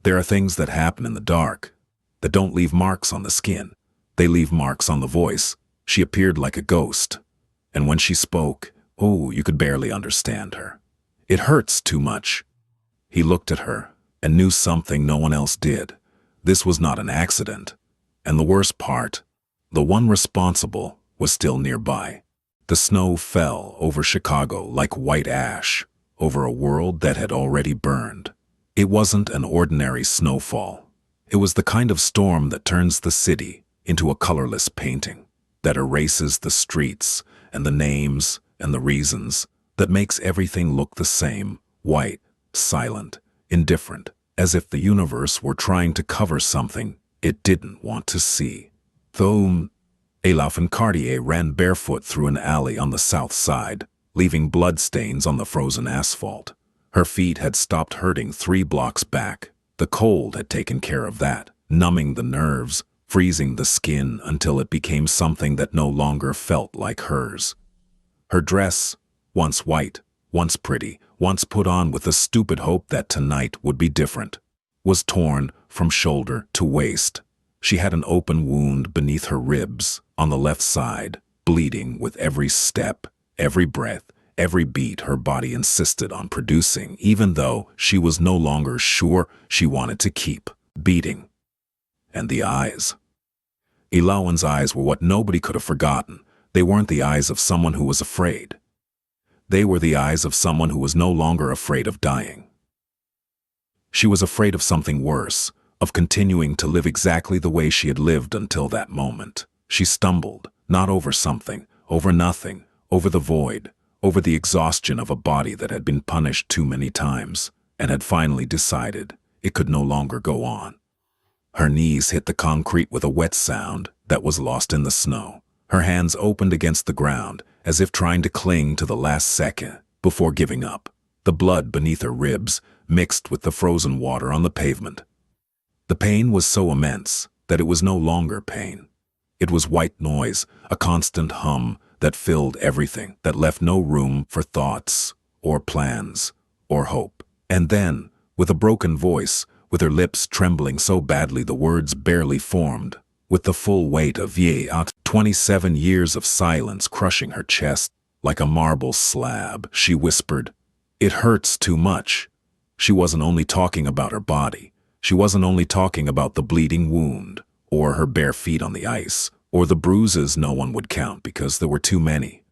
There are things that happen in the dark that don't leave marks on the skin. They leave marks on the voice. She appeared like a ghost. And when she spoke, oh, you could barely understand her. It hurts too much. He looked at her and knew something no one else did. This was not an accident. And the worst part, the one responsible, was still nearby. The snow fell over Chicago like white ash, over a world that had already burned. It wasn't an ordinary snowfall. It was the kind of storm that turns the city into a colorless painting, that erases the streets and the names and the reasons, that makes everything look the same, white, silent, indifferent, as if the universe were trying to cover something it didn't want to see. Though Olaf and Cartier ran barefoot through an alley on the south side, leaving bloodstains on the frozen asphalt. Her feet had stopped hurting 3 blocks back. The cold had taken care of that, numbing the nerves, freezing the skin until it became something that no longer felt like hers. Her dress, once white, once pretty, once put on with the stupid hope that tonight would be different, was torn from shoulder to waist. She had an open wound beneath her ribs, on the left side, bleeding with every step, every breath, every beat her body insisted on producing, even though she was no longer sure she wanted to keep beating. And the eyes. Ilawan's eyes were what nobody could have forgotten. They weren't the eyes of someone who was afraid. They were the eyes of someone who was no longer afraid of dying. She was afraid of something worse, of continuing to live exactly the way she had lived until that moment. She stumbled, not over something, over nothing, over the void, over the exhaustion of a body that had been punished too many times, and had finally decided it could no longer go on. Her knees hit the concrete with a wet sound that was lost in the snow. Her hands opened against the ground, as if trying to cling to the last second before giving up. The blood beneath her ribs mixed with the frozen water on the pavement. The pain was so immense that it was no longer pain. It was white noise, a constant hum that filled everything, that left no room for thoughts, or plans, or hope. And then, with a broken voice, with her lips trembling so badly the words barely formed, with the full weight of 27 years of silence crushing her chest like a marble slab, she whispered, "It hurts too much." She wasn't only talking about her body. She wasn't only talking about the bleeding wound, or her bare feet on the ice, or the bruises no one would count because there were too many.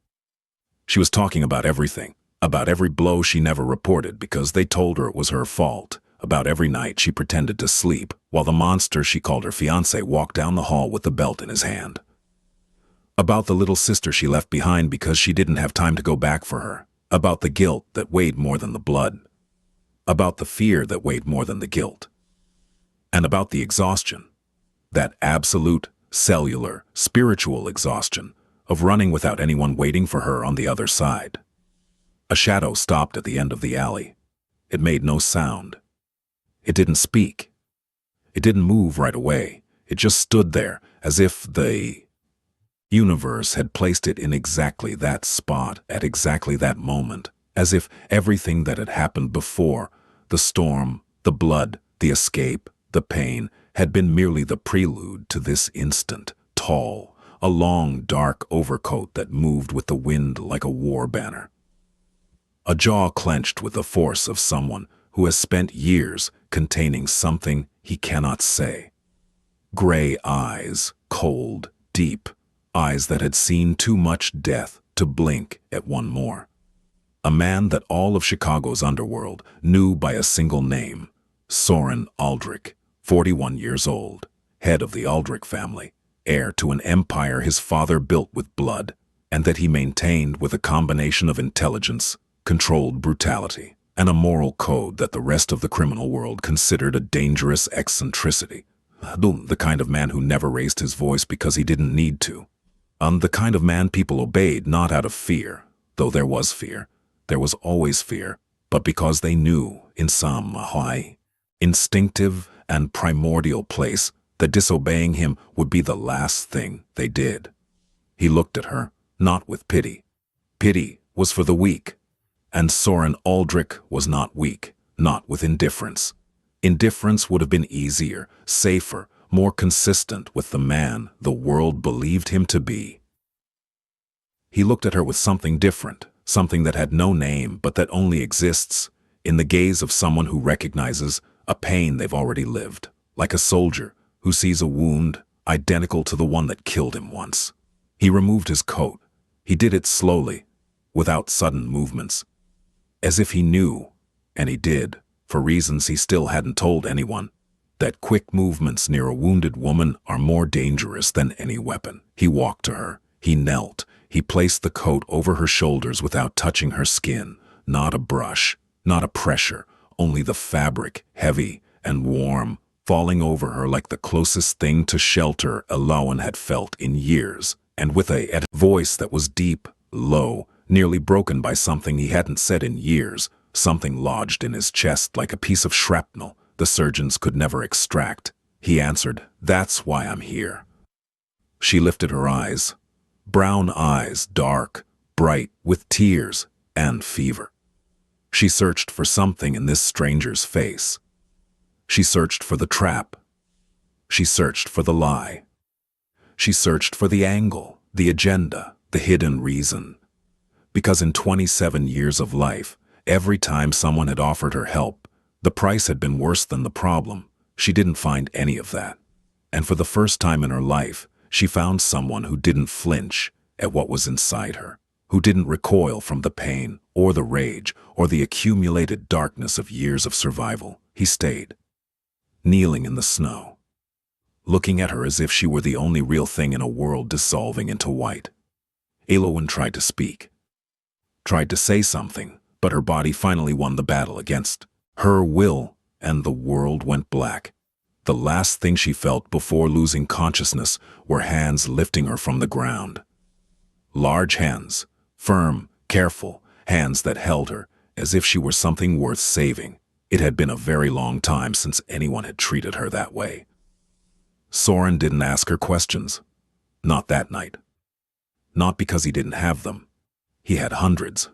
She was talking about everything, about every blow she never reported because they told her it was her fault, about every night she pretended to sleep while the monster she called her fiancé walked down the hall with the belt in his hand. About the little sister she left behind because she didn't have time to go back for her, about the guilt that weighed more than the blood, about the fear that weighed more than the guilt, and about the exhaustion, that absolute, cellular, spiritual exhaustion of running without anyone waiting for her on the other side. A shadow stopped at the end of the alley. It made no sound. It didn't speak. It didn't move right away. It just stood there as if the universe had placed it in exactly that spot at exactly that moment, as if everything that had happened before, the storm, the blood, the escape, the pain, had been merely the prelude to this instant, tall, a long, dark overcoat that moved with the wind like a war banner. A jaw clenched with the force of someone who has spent years containing something he cannot say. Gray eyes, cold, deep, eyes that had seen too much death to blink at one more. A man that all of Chicago's underworld knew by a single name, Soren Aldrich, 41 years old, head of the Aldrich family, heir to an empire his father built with blood, and that he maintained with a combination of intelligence, controlled brutality, and a moral code that the rest of the criminal world considered a dangerous eccentricity. The kind of man who never raised his voice because he didn't need to. The kind of man people obeyed not out of fear, though there was fear. There was always fear, but because they knew, in some high, instinctive and primordial place, that disobeying him would be the last thing they did. He looked at her, not with pity. Pity was for the weak, and Soren Aldrich was not weak, not with indifference. Indifference would have been easier, safer, more consistent with the man the world believed him to be. He looked at her with something different, something that had no name but that only exists in the gaze of someone who recognizes a pain they've already lived, like a soldier who sees a wound identical to the one that killed him once. He removed his coat. He did it slowly, without sudden movements, as if he knew, and he did, for reasons he still hadn't told anyone, that quick movements near a wounded woman are more dangerous than any weapon. He walked to her. He knelt. He placed the coat over her shoulders without touching her skin. Not a brush, not a pressure, only the fabric, heavy and warm, falling over her like the closest thing to shelter Elowen had felt in years, and with a voice that was deep, low, nearly broken by something he hadn't said in years, something lodged in his chest like a piece of shrapnel the surgeons could never extract. He answered, "That's why I'm here." She lifted her eyes, brown eyes, dark, bright, with tears and fever. She searched for something in this stranger's face. She searched for the trap. She searched for the lie. She searched for the angle, the agenda, the hidden reason. Because in 27 years of life, every time someone had offered her help, the price had been worse than the problem. She didn't find any of that. And for the first time in her life, she found someone who didn't flinch at what was inside her, who didn't recoil from the pain or the rage or the accumulated darkness of years of survival. He stayed, kneeling in the snow, looking at her as if she were the only real thing in a world dissolving into white. Elowen tried to speak, tried to say something, but her body finally won the battle against her will, and the world went black. The last thing she felt before losing consciousness were hands lifting her from the ground. Large hands, firm, careful, hands that held her as if she were something worth saving. It had been a very long time since anyone had treated her that way. Soren didn't ask her questions. Not that night. Not because he didn't have them. He had hundreds.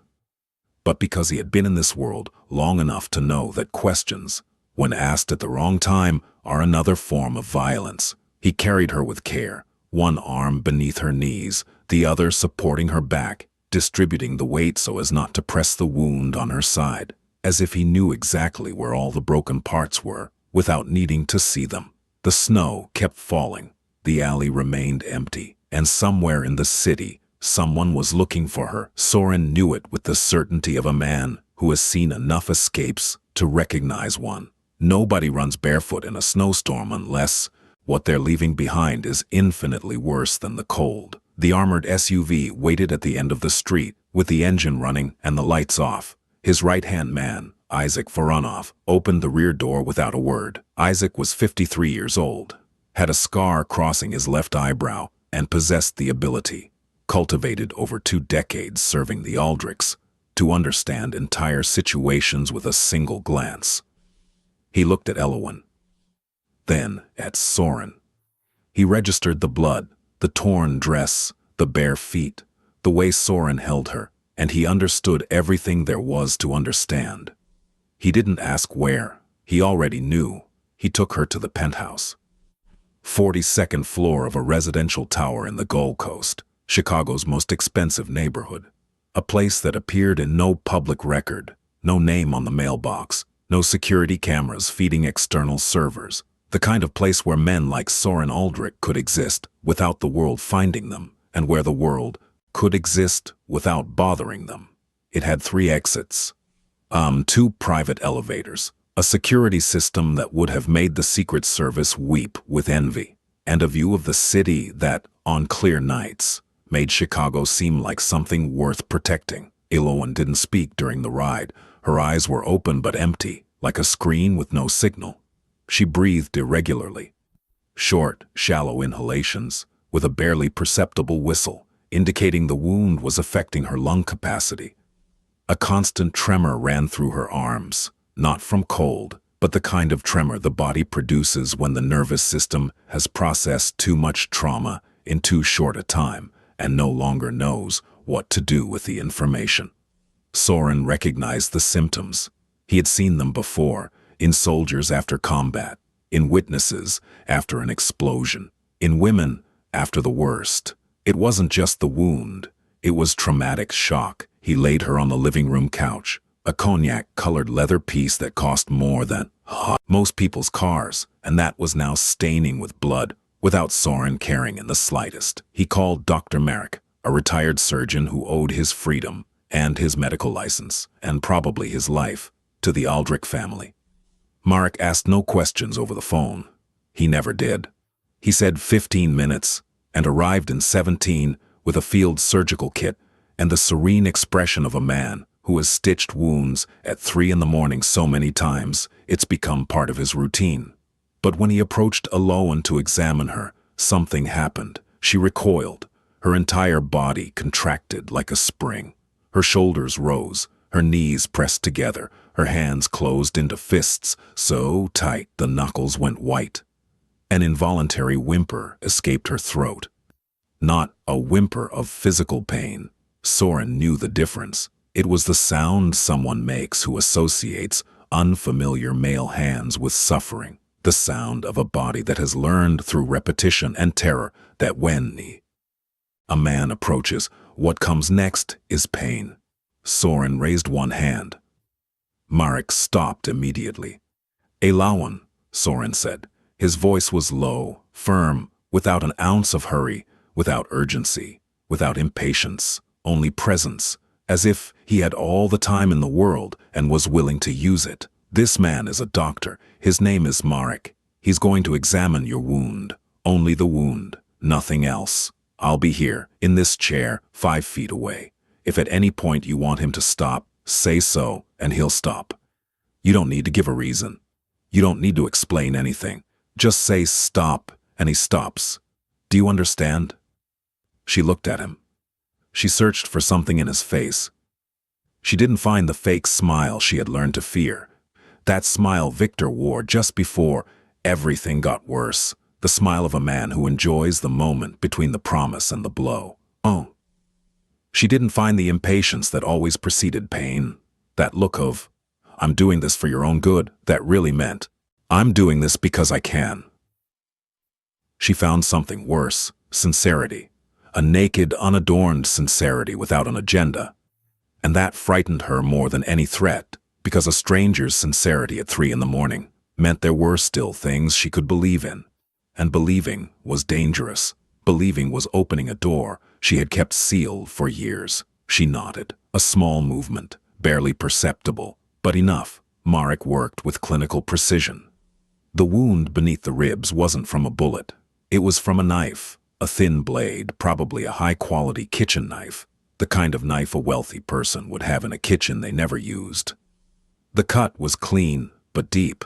But because he had been in this world long enough to know that questions, when asked at the wrong time, are another form of violence. He carried her with care, one arm beneath her knees, the other supporting her back, distributing the weight so as not to press the wound on her side, as if he knew exactly where all the broken parts were, without needing to see them. The snow kept falling, the alley remained empty, and somewhere in the city, someone was looking for her. Soren knew it with the certainty of a man who has seen enough escapes to recognize one. Nobody runs barefoot in a snowstorm unless what they're leaving behind is infinitely worse than the cold. The armored SUV waited at the end of the street, with the engine running and the lights off. His right-hand man, Isaac Voronov, opened the rear door without a word. Isaac was 53 years old, had a scar crossing his left eyebrow, and possessed the ability, cultivated over 2 decades serving the Aldrichs, to understand entire situations with a single glance. He looked at Elowen, then at Soren. He registered the blood, the torn dress, the bare feet, the way Soren held her, and he understood everything there was to understand. He didn't ask where. He already knew. He took her to the penthouse. 42nd floor of a residential tower in the Gold Coast, Chicago's most expensive neighborhood. A place that appeared in no public record, no name on the mailbox, no security cameras feeding external servers. The kind of place where men like Soren Aldrich could exist without the world finding them, and where the world could exist without bothering them. It had 3 exits, 2 private elevators, a security system that would have made the Secret Service weep with envy, and a view of the city that, on clear nights, made Chicago seem like something worth protecting. Elowen didn't speak during the ride. Her eyes were open but empty, like a screen with no signal. She breathed irregularly. Short, shallow inhalations, with a barely perceptible whistle, indicating the wound was affecting her lung capacity. A constant tremor ran through her arms, not from cold, but the kind of tremor the body produces when the nervous system has processed too much trauma in too short a time and no longer knows what to do with the information. Soren recognized the symptoms. He had seen them before, in soldiers after combat, in witnesses after an explosion, in women after the worst. It wasn't just the wound, it was traumatic shock. He laid her on the living room couch, a cognac-colored leather piece that cost more than most people's cars, and that was now staining with blood, without Soren caring in the slightest. He called Dr. Merrick, a retired surgeon who owed his freedom and his medical license, and probably his life, to the Aldrich family. Marek asked no questions over the phone. He never did. He said 15 minutes, and arrived in 17 with a field surgical kit and the serene expression of a man who has stitched wounds at 3 in the morning so many times it's become part of his routine. But when he approached Aloan to examine her, something happened. She recoiled. Her entire body contracted like a spring. Her shoulders rose, her knees pressed together, her hands closed into fists so tight the knuckles went white. An involuntary whimper escaped her throat. Not a whimper of physical pain. Soren knew the difference. It was the sound someone makes who associates unfamiliar male hands with suffering. The sound of a body that has learned through repetition and terror that when a man approaches, what comes next is pain. Soren raised one hand. Marek stopped immediately. "Aloan," Soren said. His voice was low, firm, without an ounce of hurry, without urgency, without impatience, only presence, as if he had all the time in the world and was willing to use it. "This man is a doctor. His name is Marek. He's going to examine your wound. Only the wound, nothing else. I'll be here, in this chair, 5 feet away. If at any point you want him to stop, say so, and he'll stop. You don't need to give a reason. You don't need to explain anything. Just say stop, and he stops. Do you understand?" She looked at him. She searched for something in his face. She didn't find the fake smile she had learned to fear. That smile Victor wore just before everything got worse. The smile of a man who enjoys the moment between the promise and the blow. Oh. She didn't find the impatience that always preceded pain. That look of, "I'm doing this for your own good," that really meant, "I'm doing this because I can." She found something worse, sincerity. A naked, unadorned sincerity without an agenda. And that frightened her more than any threat, because a stranger's sincerity at 3 in the morning meant there were still things she could believe in. And believing was dangerous. Believing was opening a door she had kept sealed for years. She nodded, a small movement, barely perceptible, but enough. Marek worked with clinical precision. The wound beneath the ribs wasn't from a bullet. It was from a knife, a thin blade, probably a high-quality kitchen knife, the kind of knife a wealthy person would have in a kitchen they never used. The cut was clean, but deep.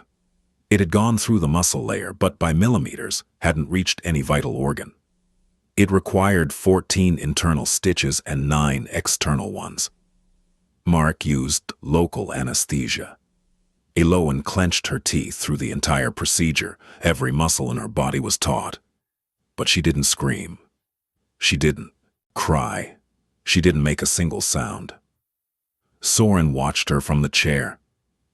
It had gone through the muscle layer, but by millimeters hadn't reached any vital organ. It required 14 internal stitches and 9 external ones. Marek used local anesthesia. Aloan clenched her teeth through the entire procedure. Every muscle in her body was taut. But she didn't scream. She didn't cry. She didn't make a single sound. Soren watched her from the chair,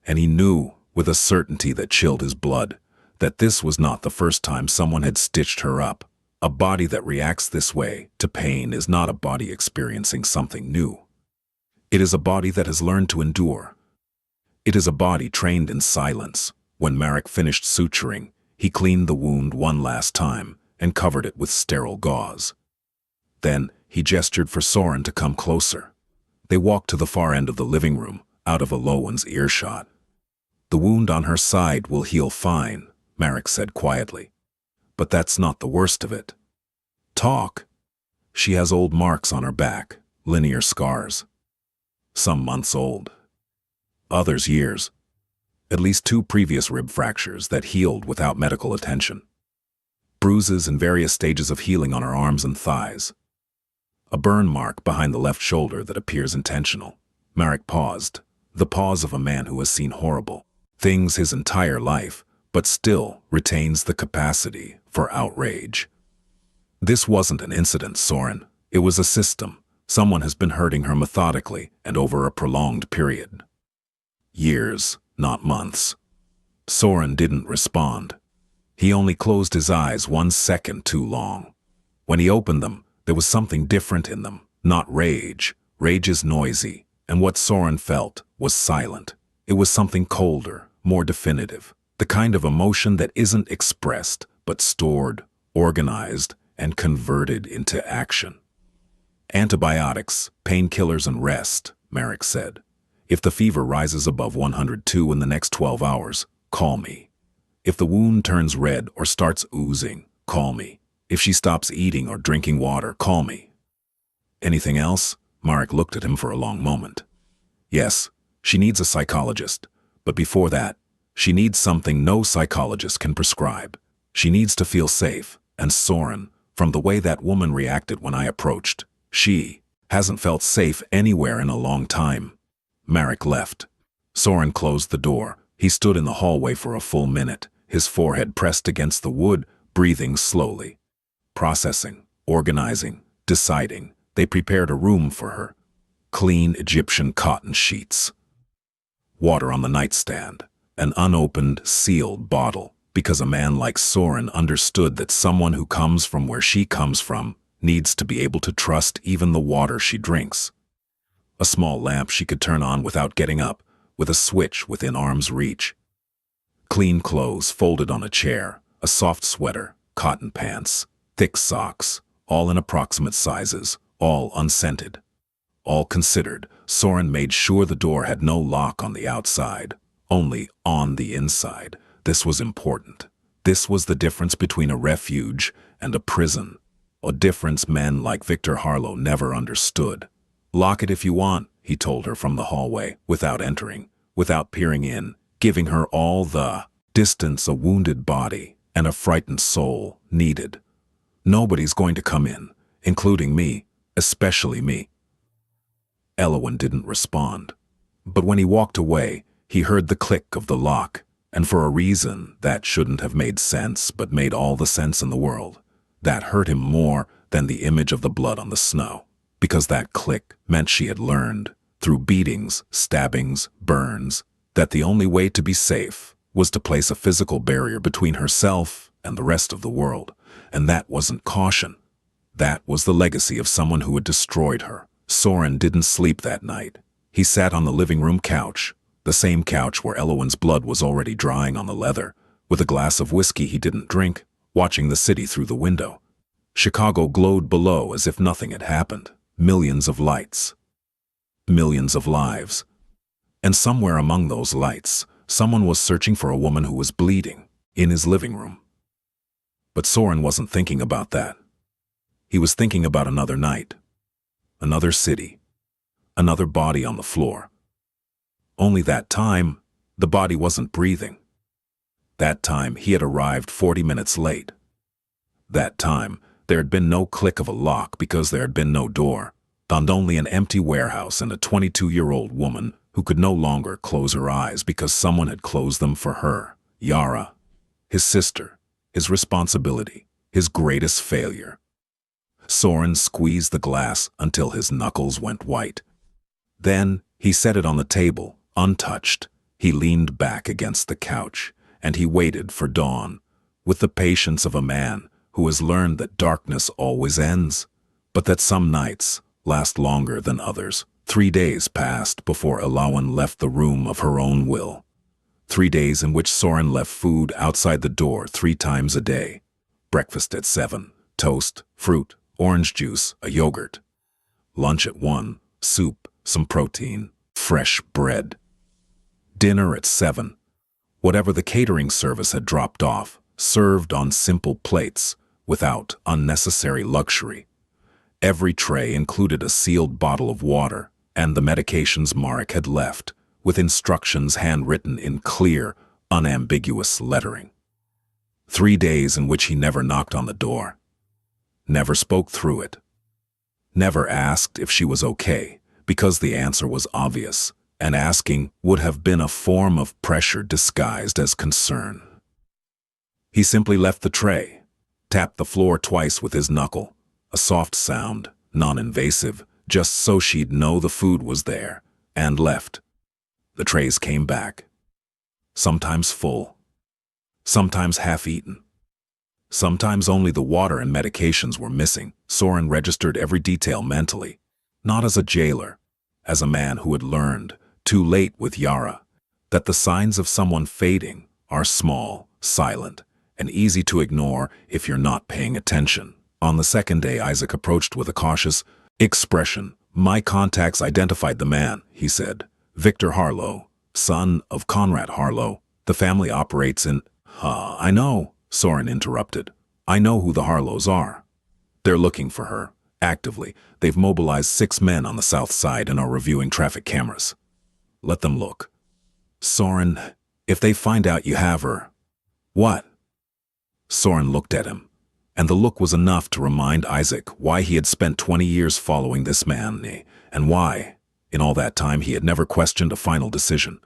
and he knew, with a certainty that chilled his blood, that this was not the first time someone had stitched her up. A body that reacts this way to pain is not a body experiencing something new. It is a body that has learned to endure. It is a body trained in silence. When Marek finished suturing, he cleaned the wound one last time and covered it with sterile gauze. Then he gestured for Soren to come closer. They walked to the far end of the living room, out of Aloan's earshot. "The wound on her side will heal fine," Marek said quietly. "But that's not the worst of it. Talk." She has old marks on her back, linear scars. Some months old. Others years. At least 2 previous rib fractures that healed without medical attention. Bruises in various stages of healing on her arms and thighs. A burn mark behind the left shoulder that appears intentional. Marek paused, the pause of a man who has seen horrible things his entire life, but still retains the capacity for outrage. "This wasn't an incident, Soren. It was a system. Someone has been hurting her methodically and over a prolonged period. Years, not months." Soren didn't respond. He only closed his eyes 1 second too long. When he opened them, there was something different in them, not rage. Rage is noisy, and what Soren felt was silent. It was something colder, more definitive, the kind of emotion that isn't expressed, but stored, organized, and converted into action. Antibiotics, painkillers, and rest, Merrick said. If the fever rises above 102 in the next 12 hours, call me. If the wound turns red or starts oozing, call me. If she stops eating or drinking water, call me. Anything else? Marek looked at him for a long moment. Yes, she needs a psychologist, but before that, she needs something no psychologist can prescribe. She needs to feel safe, and Soren, from the way that woman reacted when I approached, she hasn't felt safe anywhere in a long time. Marek left. Soren closed the door. He stood in the hallway for a full minute, his forehead pressed against the wood, breathing slowly. Processing, organizing, deciding. They prepared a room for her. Clean Egyptian cotton sheets. Water on the nightstand. An unopened, sealed bottle, because a man like Soren understood that someone who comes from where she comes from needs to be able to trust even the water she drinks. A small lamp she could turn on without getting up, with a switch within arm's reach. Clean clothes folded on a chair, a soft sweater, cotton pants, thick socks, all in approximate sizes, all unscented. All considered, Soren made sure the door had no lock on the outside, only on the inside. This was important. This was the difference between a refuge and a prison, a difference men like Victor Harlow never understood. Lock it if you want, he told her from the hallway, without entering, without peering in, giving her all the distance a wounded body and a frightened soul needed. Nobody's going to come in, including me, especially me. Elowen didn't respond. But when he walked away, he heard the click of the lock, and for a reason that shouldn't have made sense but made all the sense in the world. That hurt him more than the image of the blood on the snow, because that click meant she had learned, through beatings, stabbings, burns, that the only way to be safe was to place a physical barrier between herself and the rest of the world. And that wasn't caution. That was the legacy of someone who had destroyed her. Soren didn't sleep that night. He sat on the living room couch, the same couch where Elowen's blood was already drying on the leather, with a glass of whiskey he didn't drink, watching the city through the window. Chicago glowed below as if nothing had happened. Millions of lights. Millions of lives. And somewhere among those lights, someone was searching for a woman who was bleeding, in his living room. But Soren wasn't thinking about that. He was thinking about another night, another city, another body on the floor. Only that time, the body wasn't breathing. That time, he had arrived 40 minutes late. That time, there had been no click of a lock because there had been no door, and only an empty warehouse and a 22-year-old woman who could no longer close her eyes because someone had closed them for her. Yara, his sister, his responsibility, his greatest failure. Soren squeezed the glass until his knuckles went white. Then he set it on the table, untouched. He leaned back against the couch, and he waited for dawn, with the patience of a man who has learned that darkness always ends, but that some nights last longer than others. 3 days passed before Elowen left the room of her own will. 3 days in which Soren left food outside the door 3 times a day. Breakfast at 7, toast, fruit, orange juice, a yogurt. Lunch at 1, soup, some protein, fresh bread. Dinner at 7. Whatever the catering service had dropped off, served on simple plates, without unnecessary luxury. Every tray included a sealed bottle of water and the medications Marek had left, with instructions handwritten in clear, unambiguous lettering. 3 days in which he never knocked on the door, never spoke through it, never asked if she was okay, because the answer was obvious, and asking would have been a form of pressure disguised as concern. He simply left the tray, tapped the floor twice with his knuckle, a soft sound, non-invasive, just so she'd know the food was there, and left. The trays came back. Sometimes full, sometimes half-eaten. Sometimes only the water and medications were missing. Soren registered every detail mentally, not as a jailer, as a man who had learned, too late with Yara, that the signs of someone fading are small, silent, and easy to ignore if you're not paying attention. On the second day, Isaac approached with a cautious expression. "My contacts identified the man," he said. "Victor Harlow, son of Conrad Harlow. The family operates in—" I know," Soren interrupted. "I know who the Harlows are. They're looking for her, actively. They've mobilized 6 men on the south side and are reviewing traffic cameras. Let them look." "Soren, if they find out you have her—" "What?" Soren looked at him, and the look was enough to remind Isaac why he had spent 20 years following this man, and why, in all that time, he had never questioned a final decision.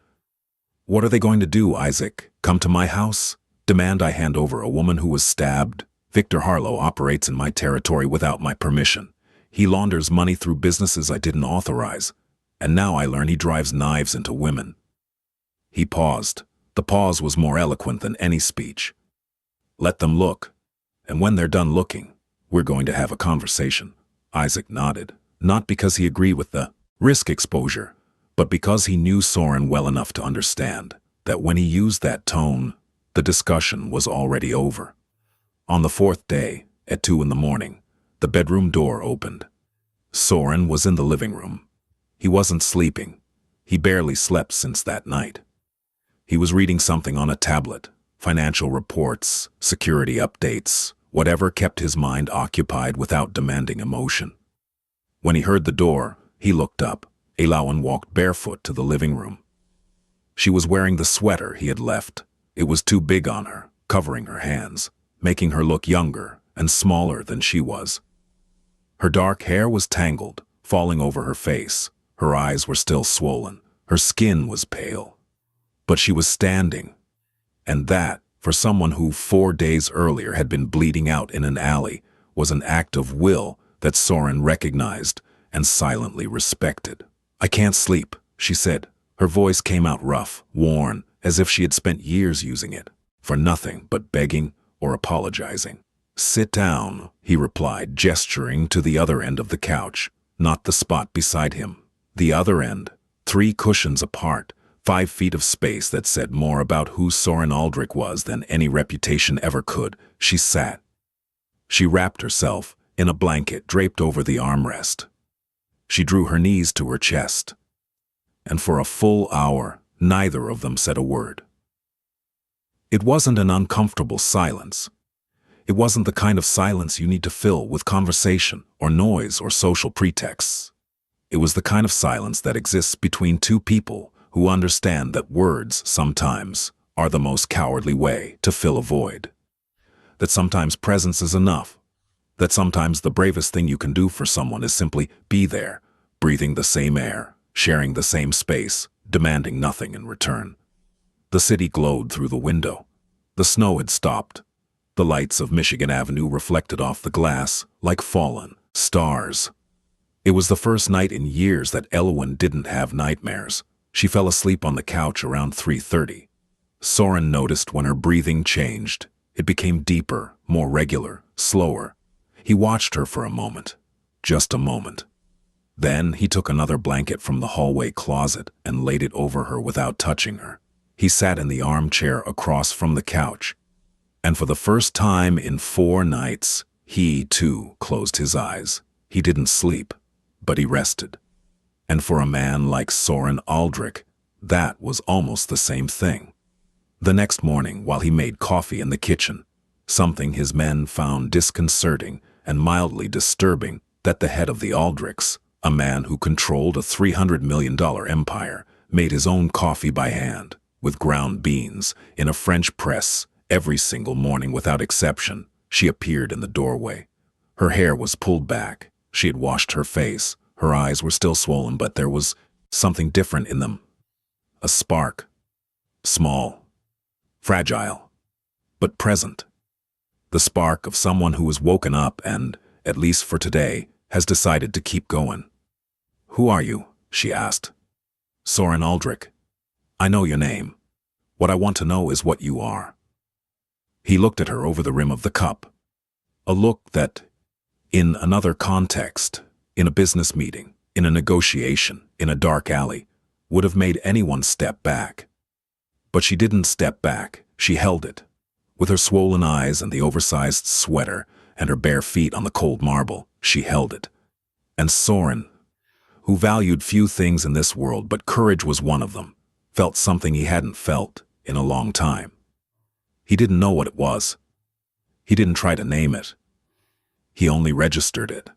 "What are they going to do, Isaac? Come to my house? Demand I hand over a woman who was stabbed? Victor Harlow operates in my territory without my permission. He launders money through businesses I didn't authorize, and now I learn he drives knives into women." He paused. The pause was more eloquent than any speech. "Let them look, and when they're done looking, we're going to have a conversation." Isaac nodded, not because he agreed with the risk exposure, but because he knew Soren well enough to understand that when he used that tone, the discussion was already over. On the 4th day, at 2 in the morning, the bedroom door opened. Soren was in the living room. He wasn't sleeping. He barely slept since that night. He was reading something on a tablet, financial reports, security updates, whatever kept his mind occupied without demanding emotion. When he heard the door, he looked up. Elawan walked barefoot to the living room. She was wearing the sweater he had left. It was too big on her, covering her hands, making her look younger and smaller than she was. Her dark hair was tangled, falling over her face. Her eyes were still swollen. Her skin was pale. But she was standing. And that, for someone who 4 days earlier had been bleeding out in an alley, was an act of will that Soren recognized and silently respected. "I can't sleep," she said. Her voice came out rough, worn, as if she had spent years using it, for nothing but begging or apologizing. "Sit down," he replied, gesturing to the other end of the couch, not the spot beside him. The other end, 3 cushions apart, 5 feet of space that said more about who Soren Aldrich was than any reputation ever could. She sat. She wrapped herself in a blanket draped over the armrest. She drew her knees to her chest. And for a full hour, neither of them said a word. It wasn't an uncomfortable silence. It wasn't the kind of silence you need to fill with conversation or noise or social pretexts. It was the kind of silence that exists between 2 people who understand that words sometimes are the most cowardly way to fill a void. That sometimes presence is enough. That sometimes the bravest thing you can do for someone is simply be there, breathing the same air, sharing the same space, demanding nothing in return. The city glowed through the window. The snow had stopped. The lights of Michigan Avenue reflected off the glass like fallen stars. It was the first night in years that Elwyn didn't have nightmares. She fell asleep on the couch around 3:30. Soren noticed when her breathing changed. It became deeper, more regular, slower. He watched her for a moment. Just a moment. Then he took another blanket from the hallway closet and laid it over her without touching her. He sat in the armchair across from the couch. And for the first time in 4 nights, he, too, closed his eyes. He didn't sleep, but he rested. And for a man like Soren Aldrich, that was almost the same thing. The next morning, while he made coffee in the kitchen, something his men found disconcerting and mildly disturbing, that the head of the Aldrichs, a man who controlled a $300 million empire, made his own coffee by hand, with ground beans, in a French press, every single morning without exception. She appeared in the doorway. Her hair was pulled back. She had washed her face. Her eyes were still swollen, but there was something different in them. A spark. Small. Fragile. But present. The spark of someone who has woken up and, at least for today, has decided to keep going. "Who are you?" she asked. "Soren Aldrich. I know your name. What I want to know is what you are." He looked at her over the rim of the cup. A look that, in another context, in a business meeting, in a negotiation, in a dark alley, would have made anyone step back. But she didn't step back, she held it. With her swollen eyes and the oversized sweater and her bare feet on the cold marble, she held it. And Soren, who valued few things in this world but courage was one of them, felt something he hadn't felt in a long time. He didn't know what it was. He didn't try to name it. He only registered it.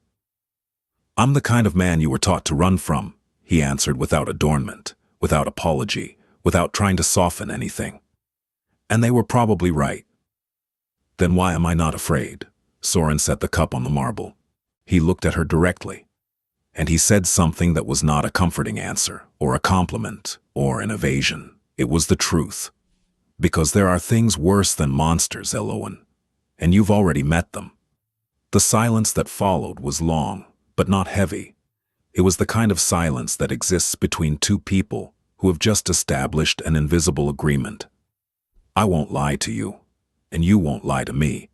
"I'm the kind of man you were taught to run from," he answered without adornment, without apology, without trying to soften anything. And they were probably right. "Then why am I not afraid?" Soren set the cup on the marble. He looked at her directly. And he said something that was not a comforting answer, or a compliment, or an evasion. It was the truth. "Because there are things worse than monsters, Elowen. And you've already met them." The silence that followed was long, but not heavy. It was the kind of silence that exists between two people who have just established an invisible agreement. "I won't lie to you, and you won't lie to me.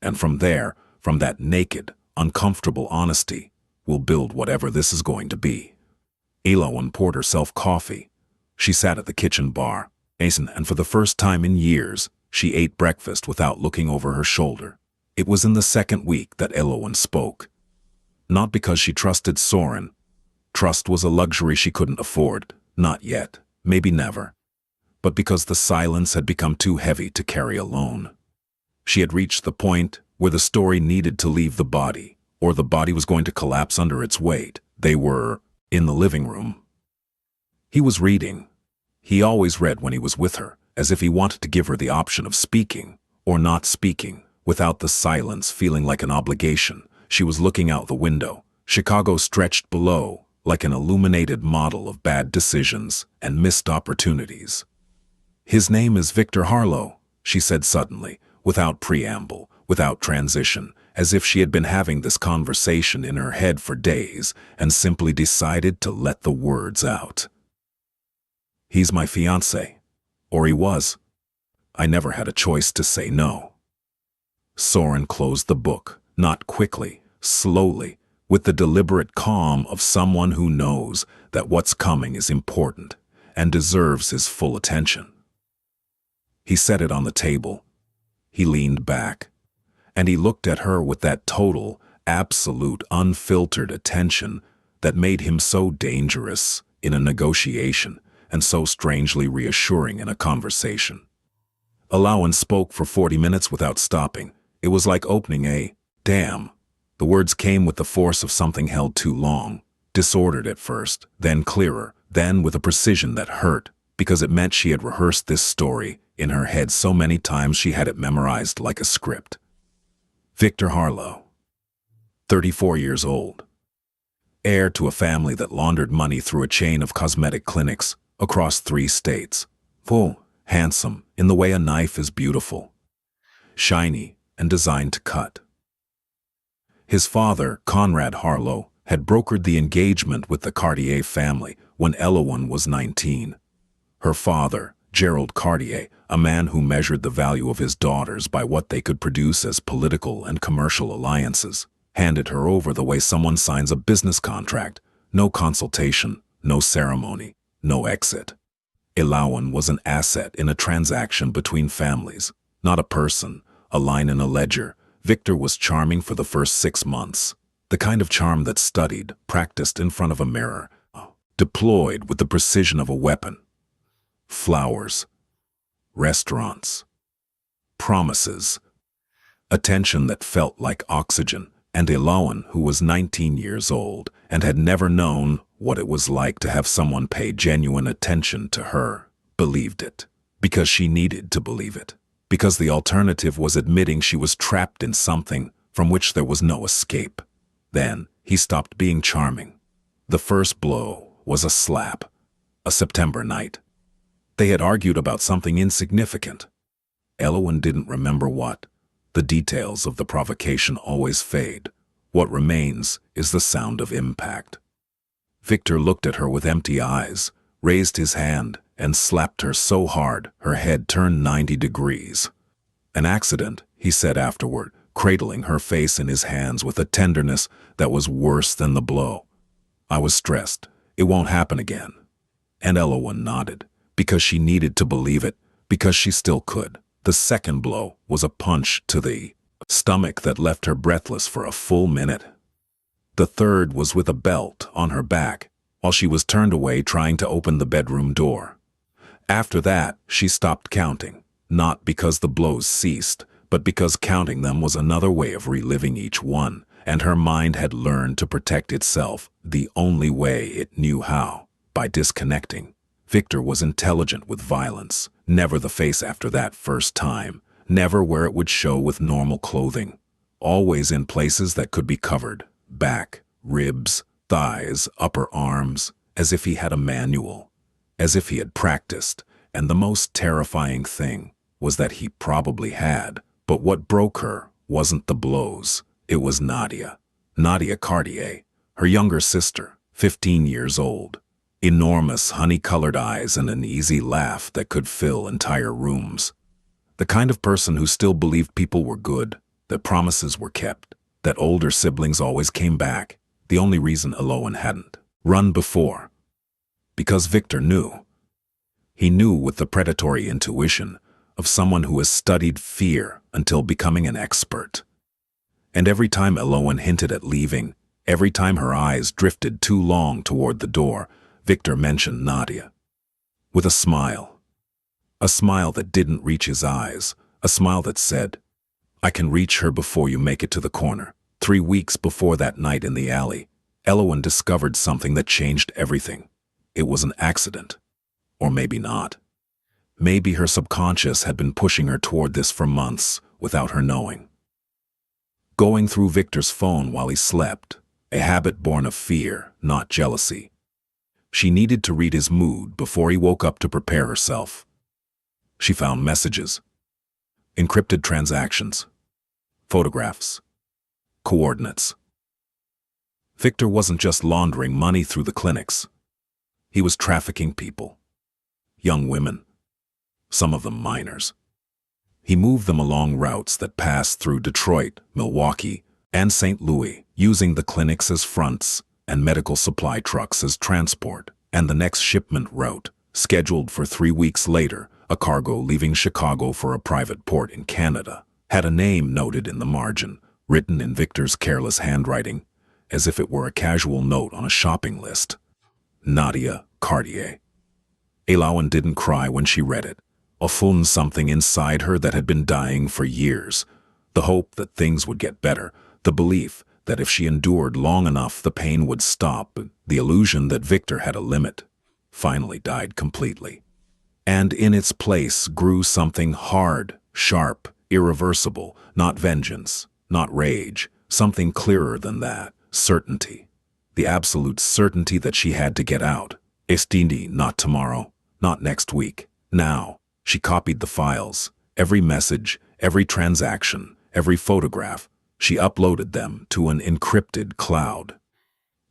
And from there, from that naked, uncomfortable honesty, we'll build whatever this is going to be." Elowen poured herself coffee. She sat at the kitchen bar, and for the first time in years, she ate breakfast without looking over her shoulder. It was in the second week that Elowen spoke. Not because she trusted Soren. Trust was a luxury she couldn't afford, not yet, maybe never. But because the silence had become too heavy to carry alone. She had reached the point where the story needed to leave the body, or the body was going to collapse under its weight. They were in the living room. He was reading. He always read when he was with her, as if he wanted to give her the option of speaking, or not speaking, without the silence feeling like an obligation. She was looking out the window. Chicago stretched below, like an illuminated model of bad decisions and missed opportunities. "His name is Victor Harlow," she said suddenly, without preamble, without transition, as if she had been having this conversation in her head for days and simply decided to let the words out. "He's my fiancé. Or he was. I never had a choice to say no." Soren closed the book, not quickly, slowly, with the deliberate calm of someone who knows that what's coming is important and deserves his full attention. He set it on the table. He leaned back, and he looked at her with that total, absolute, unfiltered attention that made him so dangerous in a negotiation and so strangely reassuring in a conversation. Elowen spoke for 40 minutes without stopping. It was like opening a dam. The words came with the force of something held too long, disordered at first, then clearer, then with a precision that hurt, because it meant she had rehearsed this story in her head so many times she had it memorized like a script. Victor Harlow, 34 years old, heir to a family that laundered money through a chain of cosmetic clinics across 3 states. Full, handsome, in the way a knife is beautiful, shiny, and designed to cut. His father, Conrad Harlow, had brokered the engagement with the Cartier family when Elowen was 19. Her father, Gerald Cartier, a man who measured the value of his daughters by what they could produce as political and commercial alliances, handed her over the way someone signs a business contract. No consultation, no ceremony, no exit. Elowen was an asset in a transaction between families, not a person, a line in a ledger. Victor was charming for the first 6 months, the kind of charm that's studied, practiced in front of a mirror, deployed with the precision of a weapon. Flowers, restaurants, promises, attention that felt like oxygen, and Elowen, who was 19 years old and had never known what it was like to have someone pay genuine attention to her, believed it, because she needed to believe it, because the alternative was admitting she was trapped in something from which there was no escape. Then he stopped being charming. The first blow was a slap, a September night. They had argued about something insignificant. Elowen didn't remember what. The details of the provocation always fade. What remains is the sound of impact. Victor looked at her with empty eyes, raised his hand, and slapped her so hard her head turned 90 degrees. An accident, he said afterward, cradling her face in his hands with a tenderness that was worse than the blow. I was stressed. It won't happen again. And Elowen nodded, because she needed to believe it, because she still could. The second blow was a punch to the stomach that left her breathless for a full minute. The third was with a belt on her back, while she was turned away trying to open the bedroom door. After that, she stopped counting, not because the blows ceased, but because counting them was another way of reliving each one, and her mind had learned to protect itself the only way it knew how, by disconnecting. Victor was intelligent with violence, never the face after that first time, never where it would show with normal clothing, always in places that could be covered, back, ribs, thighs, upper arms, as if he had a manual, as if he had practiced, and the most terrifying thing was that he probably had. But what broke her wasn't the blows, it was Nadia. Nadia Cartier, her younger sister, 15 years old. Enormous honey-colored eyes and an easy laugh that could fill entire rooms. The kind of person who still believed people were good, that promises were kept, that older siblings always came back. The only reason Elowen hadn't run before. Because Victor knew. He knew with the predatory intuition of someone who has studied fear until becoming an expert. And every time Elowen hinted at leaving, every time her eyes drifted too long toward the door, Victor mentioned Nadia. With a smile. A smile that didn't reach his eyes, a smile that said, "I can reach her before you make it to the corner." 3 weeks before that night in the alley, Elowen discovered something that changed everything. It was an accident. Or maybe not. Maybe her subconscious had been pushing her toward this for months without her knowing. Going through Victor's phone while he slept, a habit born of fear, not jealousy. She needed to read his mood before he woke up to prepare herself. She found messages, encrypted transactions, photographs, coordinates. Victor wasn't just laundering money through the clinics. He was trafficking people. Young women. Some of them minors. He moved them along routes that passed through Detroit, Milwaukee, and St. Louis, using the clinics as fronts and medical supply trucks as transport, and the next shipment route, scheduled for 3 weeks later, a cargo leaving Chicago for a private port in Canada, had a name noted in the margin, written in Victor's careless handwriting, as if it were a casual note on a shopping list. Nadia Cartier. Elowen didn't cry when she read it. Or found something inside her that had been dying for years. The hope that things would get better, the belief that if she endured long enough the pain would stop, the illusion that Victor had a limit, finally died completely. And in its place grew something hard, sharp, irreversible, not vengeance, not rage, something clearer than that, certainty. The absolute certainty that she had to get out. Estindi, not tomorrow, not next week, now. She copied the files, every message, every transaction, every photograph. She uploaded them to an encrypted cloud.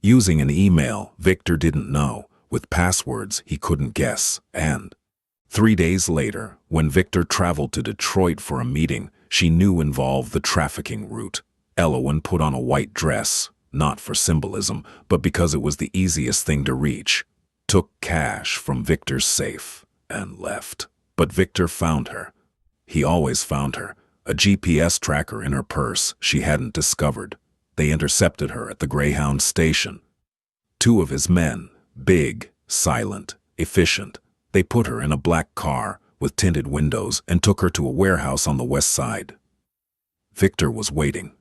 Using an email Victor didn't know, with passwords he couldn't guess, and 3 days later, when Victor traveled to Detroit for a meeting she knew involved the trafficking route, Elowen put on a white dress, not for symbolism, but because it was the easiest thing to reach, took cash from Victor's safe, and left. But Victor found her. He always found her, a GPS tracker in her purse she hadn't discovered. They intercepted her at the Greyhound station. 2 of his men, big, silent, efficient. They put her in a black car with tinted windows and took her to a warehouse on the west side. Victor was waiting,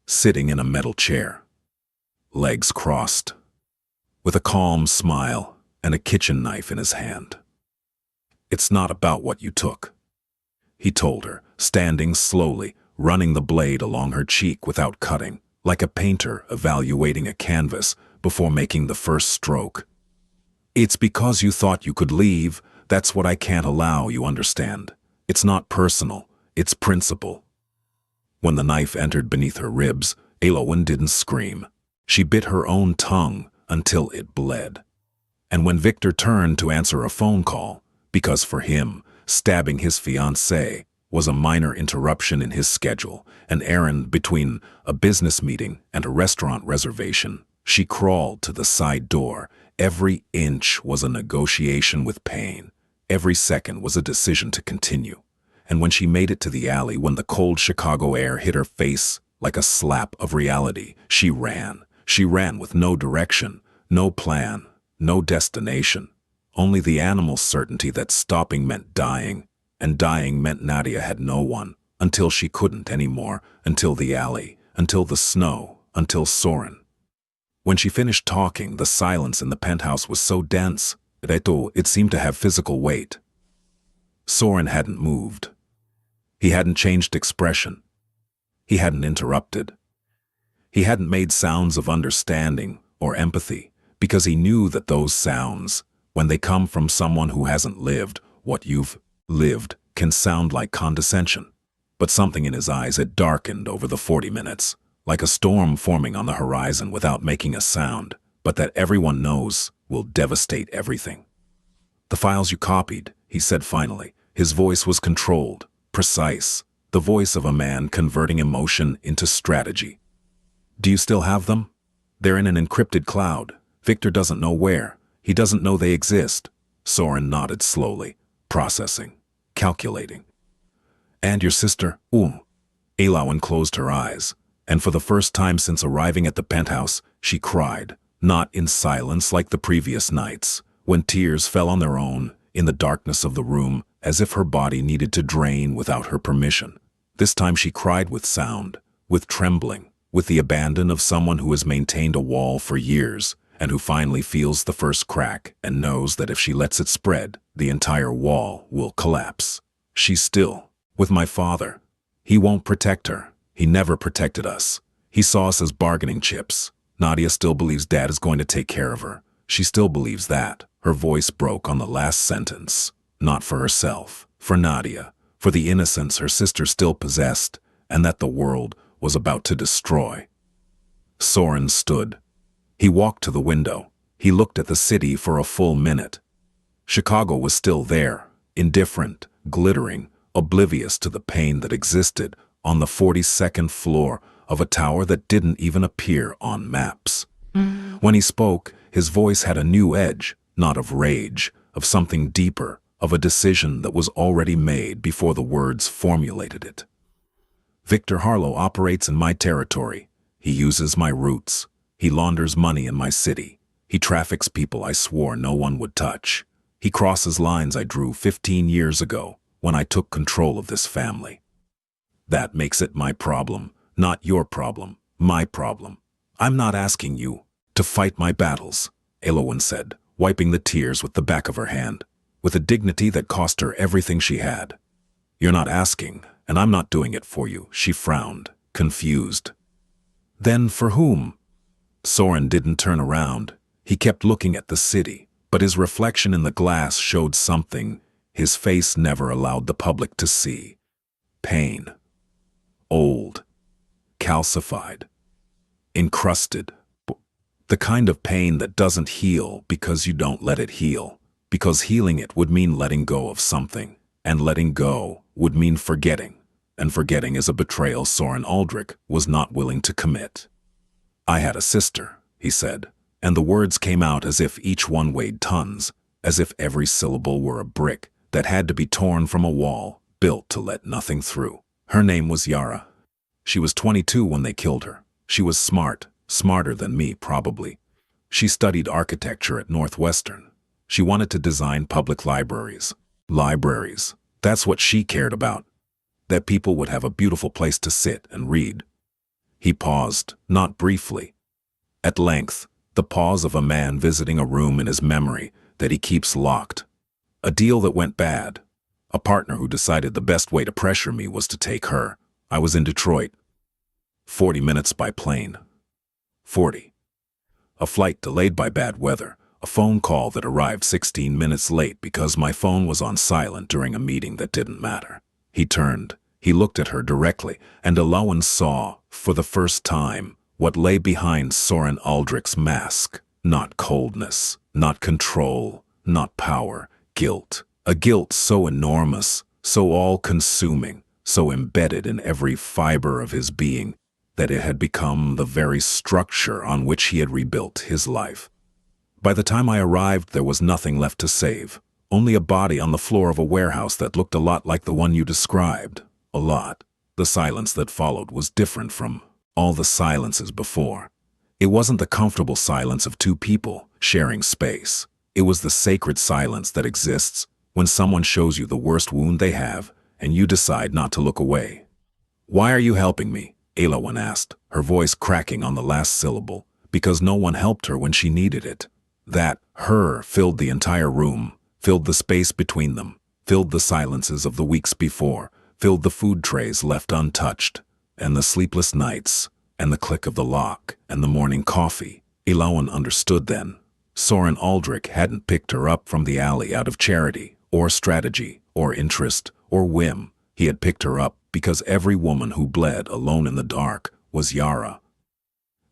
sitting in a metal chair, legs crossed, with a calm smile and a kitchen knife in his hand. "It's not about what you took," he told her, standing slowly, running the blade along her cheek without cutting, like a painter evaluating a canvas before making the first stroke. "It's because you thought you could leave. That's what I can't allow, you understand. It's not personal, it's principle." When the knife entered beneath her ribs, Elowen didn't scream. She bit her own tongue until it bled. And when Victor turned to answer a phone call, because for him, stabbing his fiancée was a minor interruption in his schedule, an errand between a business meeting and a restaurant reservation. She crawled to the side door. Every inch was a negotiation with pain. Every second was a decision to continue. And when she made it to the alley, when the cold Chicago air hit her face like a slap of reality, she ran. She ran with no direction, no plan, no destination. Only the animal certainty that stopping meant dying, and dying meant Nadia had no one, until she couldn't anymore, until the alley, until the snow, until Soren. When she finished talking, the silence in the penthouse was so dense that it seemed to have physical weight. Soren hadn't moved. He hadn't changed expression. He hadn't interrupted. He hadn't made sounds of understanding or empathy, because he knew that those sounds, when they come from someone who hasn't lived what you've lived, can sound like condescension. But something in his eyes had darkened over the 40 minutes, like a storm forming on the horizon without making a sound, but that everyone knows will devastate everything. "The files you copied," he said finally. His voice was controlled, precise, the voice of a man converting emotion into strategy. "Do you still have them?" "They're in an encrypted cloud. Victor doesn't know where. He doesn't know they exist." Soren nodded slowly, processing, calculating. "And your sister?" Elawan closed her eyes, and for the first time since arriving at the penthouse, she cried, not in silence like the previous nights, when tears fell on their own, in the darkness of the room, as if her body needed to drain without her permission. This time she cried with sound, with trembling, with the abandon of someone who has maintained a wall for years, and who finally feels the first crack and knows that if she lets it spread, the entire wall will collapse. "She's still with my father. He won't protect her. He never protected us. He saw us as bargaining chips. Nadia still believes Dad is going to take care of her. She still believes that." Her voice broke on the last sentence. Not for herself, for Nadia, for the innocence her sister still possessed, and that the world was about to destroy. Soren stood. He walked to the window. He looked at the city for a full minute. Chicago was still there, indifferent, glittering, oblivious to the pain that existed on the 42nd floor of a tower that didn't even appear on maps. When he spoke, his voice had a new edge, not of rage, of something deeper, of a decision that was already made before the words formulated it. "Victor Harlow operates in my territory. He uses my roots. He launders money in my city. He traffics people I swore no one would touch. He crosses lines I drew 15 years ago when I took control of this family. That makes it my problem, not your problem, my problem. I'm not asking you to fight my battles," Elawan said, wiping the tears with the back of her hand, with a dignity that cost her everything she had. "You're not asking, and I'm not doing it for you," she frowned, confused. "Then for whom?" Soren didn't turn around. He kept looking at the city, but his reflection in the glass showed something his face never allowed the public to see. Pain. Old. Calcified. Encrusted. The kind of pain that doesn't heal because you don't let it heal, because healing it would mean letting go of something, and letting go would mean forgetting, and forgetting is a betrayal Soren Aldrich was not willing to commit. "I had a sister," he said, and the words came out as if each one weighed tons, as if every syllable were a brick that had to be torn from a wall, built to let nothing through. "Her name was Yara. She was 22 when they killed her. She was smart, smarter than me probably. She studied architecture at Northwestern. She wanted to design public libraries. Libraries. That's what she cared about. That people would have a beautiful place to sit and read." He paused, not briefly. At length, the pause of a man visiting a room in his memory that he keeps locked. "A deal that went bad. A partner who decided the best way to pressure me was to take her. I was in Detroit. 40 minutes by plane. 40. A flight delayed by bad weather. A phone call that arrived 16 minutes late because my phone was on silent during a meeting that didn't matter." He turned. He looked at her directly, and Elawan saw, for the first time, what lay behind Soren Aldrich's mask. Not coldness, not control, not power. Guilt. A guilt so enormous, so all-consuming, so embedded in every fiber of his being, that it had become the very structure on which he had rebuilt his life. By the time I arrived, there was nothing left to save, only a body on the floor of a warehouse that looked a lot like the one you described. A lot. The silence that followed was different from all the silences before. It wasn't the comfortable silence of two people sharing space. It was the sacred silence that exists when someone shows you the worst wound they have and you decide not to look away. "Why are you helping me?" Elowen asked, her voice cracking on the last syllable, because no one helped her when she needed it. That "her" filled the entire room, filled the space between them, filled the silences of the weeks before, filled the food trays left untouched, and the sleepless nights, and the click of the lock, and the morning coffee. Elowen understood then. Soren Aldrich hadn't picked her up from the alley out of charity, or strategy, or interest, or whim. He had picked her up because every woman who bled alone in the dark was Yara.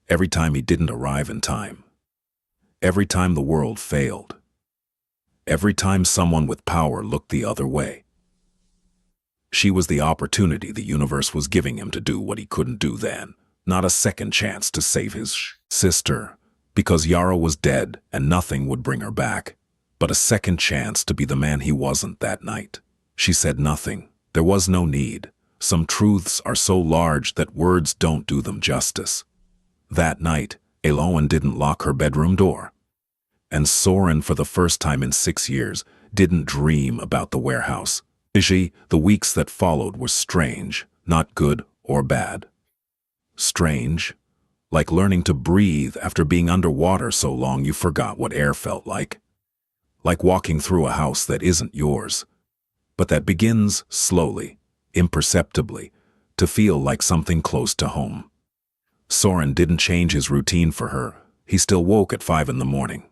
Every time he didn't arrive in time. Every time the world failed. Every time someone with power looked the other way. She was the opportunity the universe was giving him to do what he couldn't do then. Not a second chance to save his sister, because Yara was dead and nothing would bring her back, but a second chance to be the man he wasn't that night. She said nothing. There was no need. Some truths are so large that words don't do them justice. That night, Elowen didn't lock her bedroom door. And Soren, for the first time in 6 years, didn't dream about the warehouse. The weeks that followed were strange, not good or bad. Strange, like learning to breathe after being underwater so long you forgot what air felt like. Like walking through a house that isn't yours, but that begins slowly, imperceptibly, to feel like something close to home. Soren didn't change his routine for her. He still woke at 5 in the morning.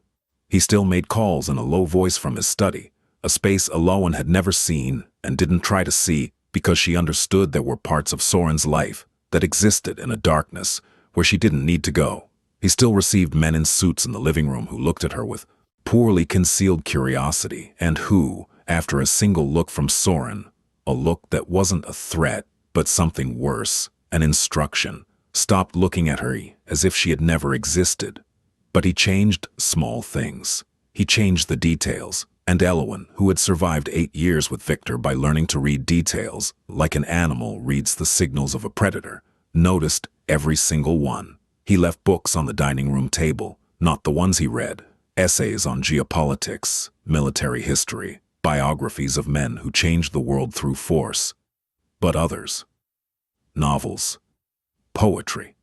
He still made calls in a low voice from his study, a space Elowen had never seen and didn't try to see because she understood there were parts of Soren's life that existed in a darkness where she didn't need to go. He still received men in suits in the living room who looked at her with poorly concealed curiosity and who, after a single look from Soren, a look that wasn't a threat but something worse, an instruction, stopped looking at her as if she had never existed. But he changed small things. He changed the details, and Elowen, who had survived 8 years with Victor by learning to read details like an animal reads the signals of a predator, noticed every single one. He left books on the dining room table, not the ones he read. Essays on geopolitics, military history, biographies of men who changed the world through force. But others. Novels. Poetry.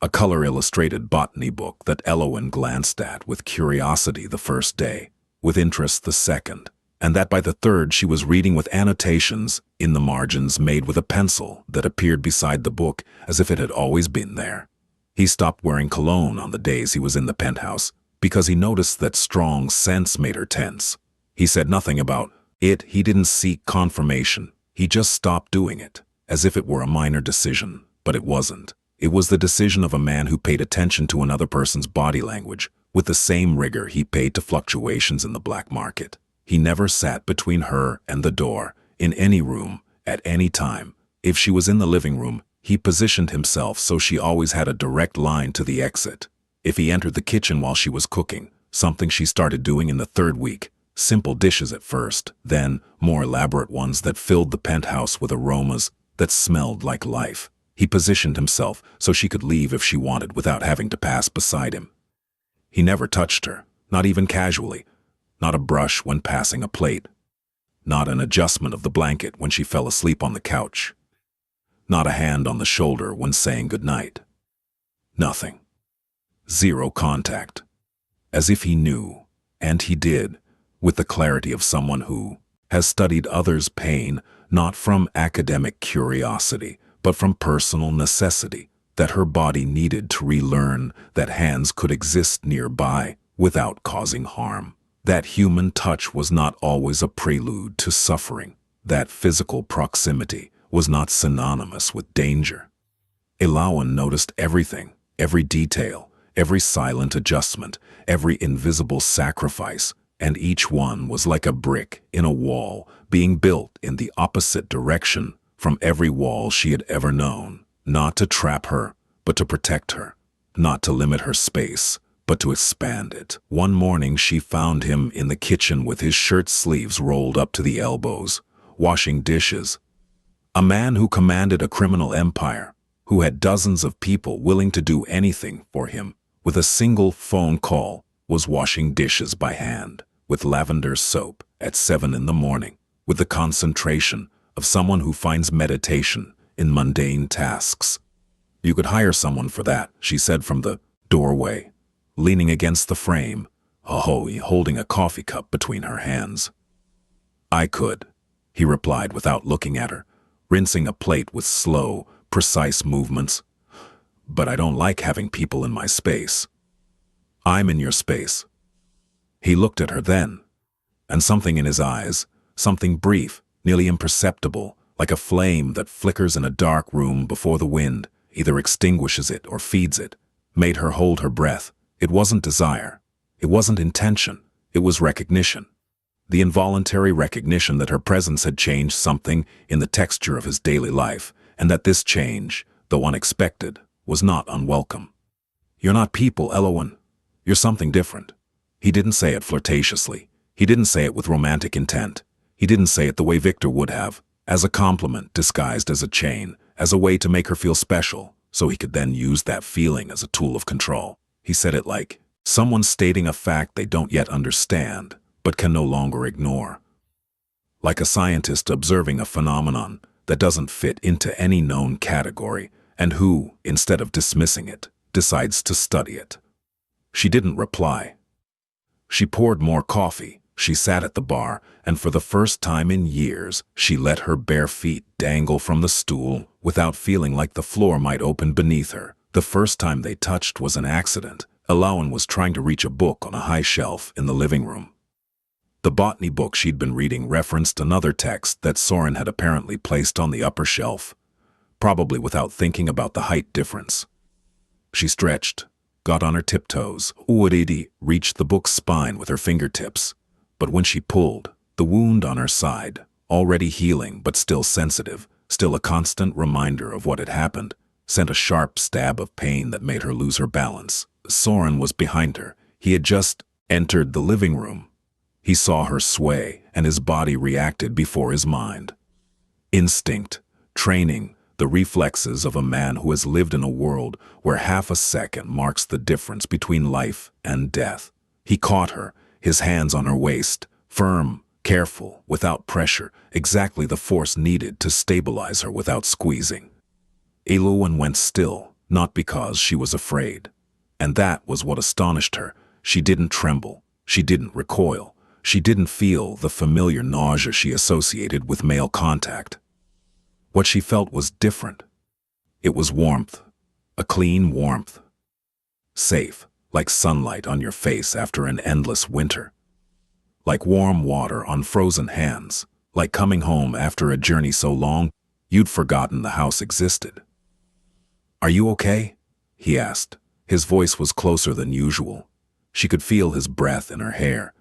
A color-illustrated botany book that Elowen glanced at with curiosity the first day, with interest the second, and that by the third she was reading with annotations in the margins made with a pencil that appeared beside the book as if it had always been there. He stopped wearing cologne on the days he was in the penthouse because he noticed that strong scents made her tense. He said nothing about it. He didn't seek confirmation. He just stopped doing it, as if it were a minor decision, but it wasn't. It was the decision of a man who paid attention to another person's body language with the same rigor he paid to fluctuations in the black market. He never sat between her and the door, in any room, at any time. If she was in the living room, he positioned himself so she always had a direct line to the exit. If he entered the kitchen while she was cooking, something she started doing in the 3rd week, simple dishes at first, then more elaborate ones that filled the penthouse with aromas that smelled like life. He positioned himself so she could leave if she wanted without having to pass beside him. He never touched her, not even casually, not a brush when passing a plate, not an adjustment of the blanket when she fell asleep on the couch, not a hand on the shoulder when saying goodnight. Nothing. Zero contact. As if he knew, and he did, with the clarity of someone who has studied others' pain not from academic curiosity, but from personal necessity, that her body needed to relearn that hands could exist nearby without causing harm. That human touch was not always a prelude to suffering. That physical proximity was not synonymous with danger. Elowen noticed everything, every detail, every silent adjustment, every invisible sacrifice, and each one was like a brick in a wall being built in the opposite direction from every wall she had ever known, not to trap her, but to protect her, not to limit her space, but to expand it. One morning she found him in the kitchen with his shirt sleeves rolled up to the elbows, washing dishes. A man who commanded a criminal empire, who had dozens of people willing to do anything for him, with a single phone call, was washing dishes by hand, with lavender soap at 7 in the morning, with the concentration of someone who finds meditation in mundane tasks. "You could hire someone for that," she said from the doorway, leaning against the frame, holding a coffee cup between her hands. "I could," he replied without looking at her, rinsing a plate with slow, precise movements. "But I don't like having people in my space." "I'm in your space." He looked at her then, and something in his eyes, something brief, nearly imperceptible, like a flame that flickers in a dark room before the wind either extinguishes it or feeds it, made her hold her breath. It wasn't desire. It wasn't intention. It was recognition. The involuntary recognition that her presence had changed something in the texture of his daily life, and that this change, though unexpected, was not unwelcome. "You're not people, Elowen. You're something different." He didn't say it flirtatiously. He didn't say it with romantic intent. He didn't say it the way Victor would have, as a compliment disguised as a chain, as a way to make her feel special, so he could then use that feeling as a tool of control. He said it like someone stating a fact they don't yet understand, but can no longer ignore. Like a scientist observing a phenomenon that doesn't fit into any known category, and who, instead of dismissing it, decides to study it. She didn't reply. She poured more coffee. She sat at the bar, and for the first time in years, she let her bare feet dangle from the stool without feeling like the floor might open beneath her. The first time they touched was an accident. Elowen was trying to reach a book on a high shelf in the living room. The botany book she'd been reading referenced another text that Soren had apparently placed on the upper shelf, probably without thinking about the height difference. She stretched, got on her tiptoes, reached the book's spine with her fingertips. But when she pulled, the wound on her side, already healing but still sensitive, still a constant reminder of what had happened, sent a sharp stab of pain that made her lose her balance. Soren was behind her. He had just entered the living room. He saw her sway, and his body reacted before his mind. Instinct, training, the reflexes of a man who has lived in a world where half a second marks the difference between life and death. He caught her, his hands on her waist, firm, careful, without pressure, exactly the force needed to stabilize her without squeezing. Elowen went still, not because she was afraid. And that was what astonished her. She didn't tremble. She didn't recoil. She didn't feel the familiar nausea she associated with male contact. What she felt was different. It was warmth, a clean warmth. Safe, like sunlight on your face after an endless winter. Like warm water on frozen hands, like coming home after a journey so long you'd forgotten the house existed. "Are you okay?" he asked. His voice was closer than usual. She could feel his breath in her hair.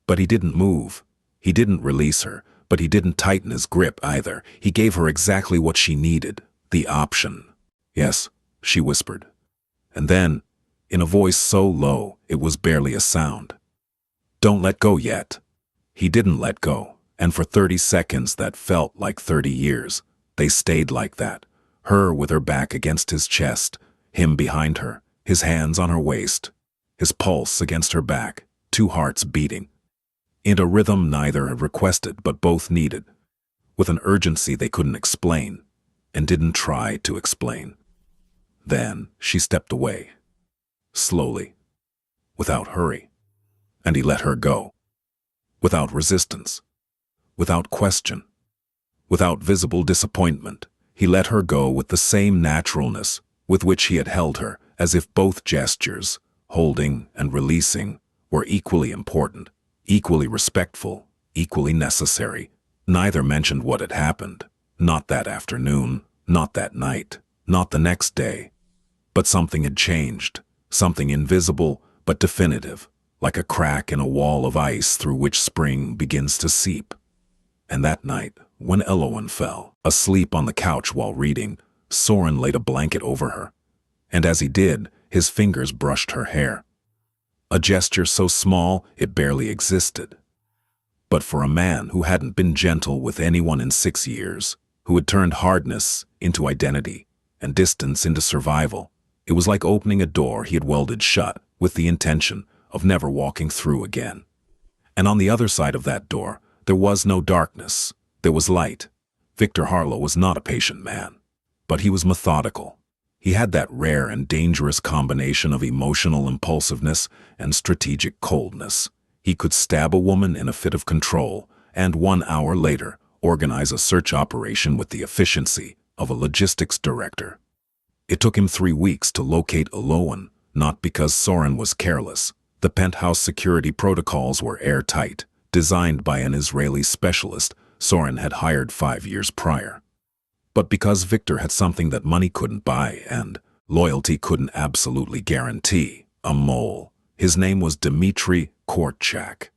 But he didn't move. He didn't release her, but he didn't tighten his grip either. He gave her exactly what she needed, the option. "Yes," she whispered. And then, in a voice so low it was barely a sound, "Don't let go yet." He didn't let go, and for 30 seconds that felt like 30 years. They stayed like that, her with her back against his chest, him behind her, his hands on her waist, his pulse against her back, 2 hearts beating. In a rhythm neither had requested but both needed, with an urgency they couldn't explain, and didn't try to explain. Then she stepped away, slowly, without hurry, and he let her go. Without resistance, without question, without visible disappointment, he let her go with the same naturalness with which he had held her, as if both gestures, holding and releasing, were equally important, equally respectful, equally necessary. Neither mentioned what had happened, not that afternoon, not that night, not the next day. But something had changed, something invisible but definitive, like a crack in a wall of ice through which spring begins to seep. And that night, when Elowen fell asleep on the couch while reading, Soren laid a blanket over her, and as he did, his fingers brushed her hair. A gesture so small it barely existed. But for a man who hadn't been gentle with anyone in 6 years, who had turned hardness into identity and distance into survival, it was like opening a door he had welded shut with the intention of never walking through again. And on the other side of that door, there was no darkness, there was light. Victor Harlow was not a patient man, but he was methodical. He had that rare and dangerous combination of emotional impulsiveness and strategic coldness. He could stab a woman in a fit of control, and 1 hour later, organize a search operation with the efficiency of a logistics director. It took him 3 weeks to locate Elowen, not because Soren was careless. The penthouse security protocols were airtight, designed by an Israeli specialist Soren had hired 5 years prior. But because Victor had something that money couldn't buy and loyalty couldn't absolutely guarantee, a mole. His name was Dmitry Kortchak.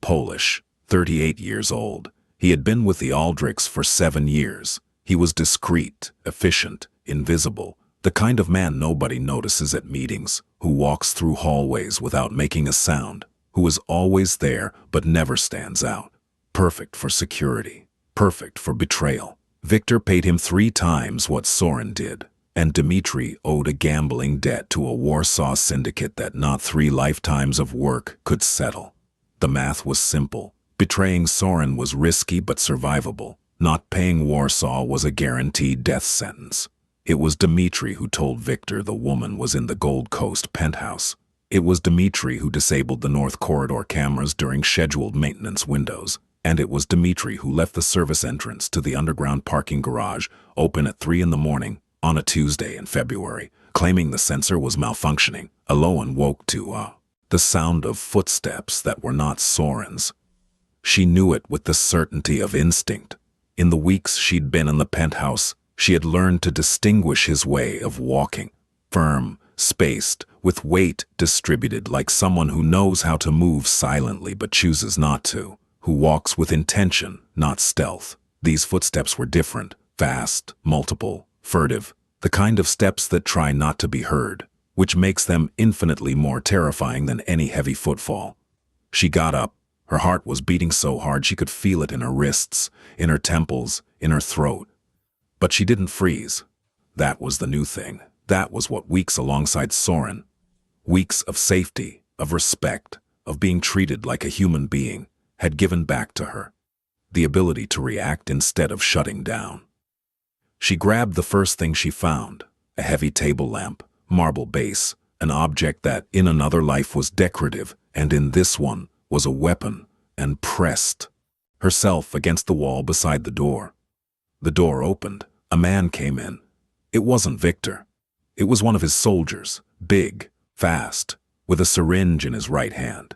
Polish, 38 years old. He had been with the Aldrichs for 7 years. He was discreet, efficient, invisible, the kind of man nobody notices at meetings, who walks through hallways without making a sound, who is always there but never stands out. Perfect for security, perfect for betrayal. Victor paid him 3 times what Soren did, and Dmitry owed a gambling debt to a Warsaw syndicate that not 3 lifetimes of work could settle. The math was simple. Betraying Soren was risky but survivable. Not paying Warsaw was a guaranteed death sentence. It was Dmitry who told Victor the woman was in the Gold Coast penthouse. It was Dmitry who disabled the North Corridor cameras during scheduled maintenance windows. And it was Dmitry who left the service entrance to the underground parking garage open at 3 in the morning on a Tuesday in February, claiming the sensor was malfunctioning. Elowen woke to the sound of footsteps that were not Soren's. She knew it with the certainty of instinct. In the weeks she'd been in the penthouse, she had learned to distinguish his way of walking, firm, spaced, with weight distributed, like someone who knows how to move silently but chooses not to, who walks with intention, not stealth. These footsteps were different, fast, multiple, furtive, the kind of steps that try not to be heard, which makes them infinitely more terrifying than any heavy footfall. She got up. Her heart was beating so hard she could feel it in her wrists, in her temples, in her throat. But she didn't freeze. That was the new thing. That was what weeks alongside Soren, weeks of safety, of respect, of being treated like a human being, had given back to her. The ability to react instead of shutting down. She grabbed the first thing she found, a heavy table lamp, marble base, an object that in another life was decorative and in this one was a weapon, and pressed herself against the wall beside the door. The door opened. A man came in. It wasn't Victor. It was one of his soldiers, big, fast, with a syringe in his right hand.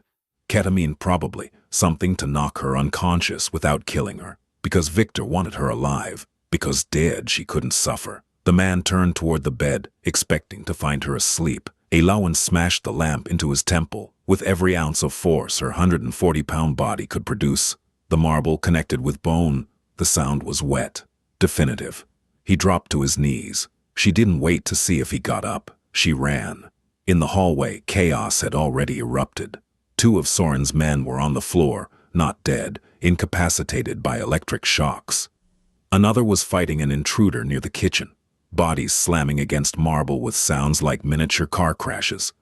Ketamine probably, something to knock her unconscious without killing her, because Victor wanted her alive, because dead she couldn't suffer. The man turned toward the bed, expecting to find her asleep. Elowen smashed the lamp into his temple, with every ounce of force her 140-pound body could produce. The marble connected with bone. The sound was wet, definitive. He dropped to his knees. She didn't wait to see if he got up. She ran. In the hallway, chaos had already erupted. 2 of Soren's men were on the floor, not dead, incapacitated by electric shocks. Another was fighting an intruder near the kitchen, bodies slamming against marble with sounds like miniature car crashes.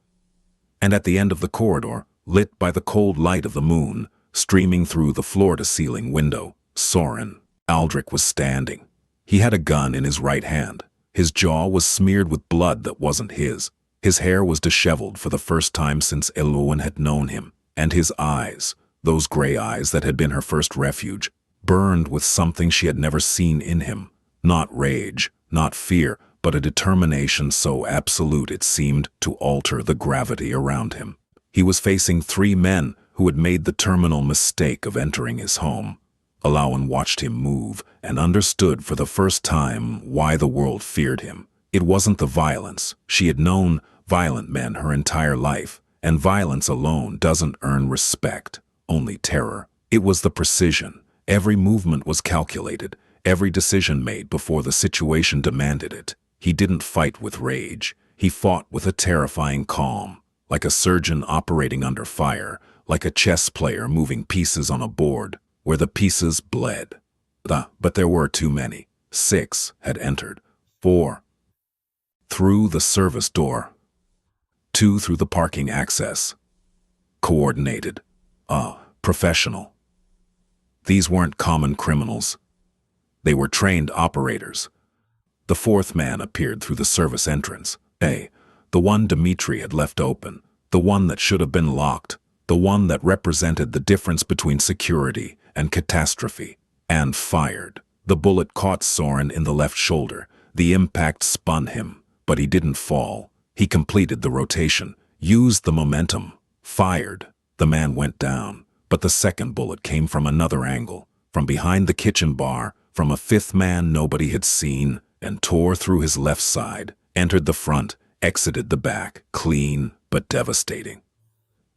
And at the end of the corridor, lit by the cold light of the moon, streaming through the floor-to-ceiling window, Soren Aldrich was standing. He had a gun in his right hand. His jaw was smeared with blood that wasn't his. His hair was disheveled for the first time since Elowen had known him, and his eyes, those gray eyes that had been her first refuge, burned with something she had never seen in him. Not rage, not fear, but a determination so absolute it seemed to alter the gravity around him. He was facing 3 men who had made the terminal mistake of entering his home. Elowen watched him move and understood for the first time why the world feared him. It wasn't the violence. She had known violent men her entire life, And violence alone doesn't earn respect, only terror. It was the precision. Every movement was calculated, every decision made before the situation demanded it. He didn't fight with rage. He fought with a terrifying calm, like a surgeon operating under fire, like a chess player moving pieces on a board where the pieces bled. But there were too many. 6 had entered. 4 through the service door. 2 through the parking access. Coordinated. Professional. These weren't common criminals. They were trained operators. The 4th man appeared through the service entrance. The one Dmitri had left open, the one that should have been locked, the one that represented the difference between security and catastrophe, and fired. The bullet caught Soren in the left shoulder. The impact spun him, but he didn't fall. He completed the rotation, used the momentum, fired. The man went down, but the second bullet came from another angle, from behind the kitchen bar, from a 5th man nobody had seen, and tore through his left side, entered the front, exited the back, clean but devastating.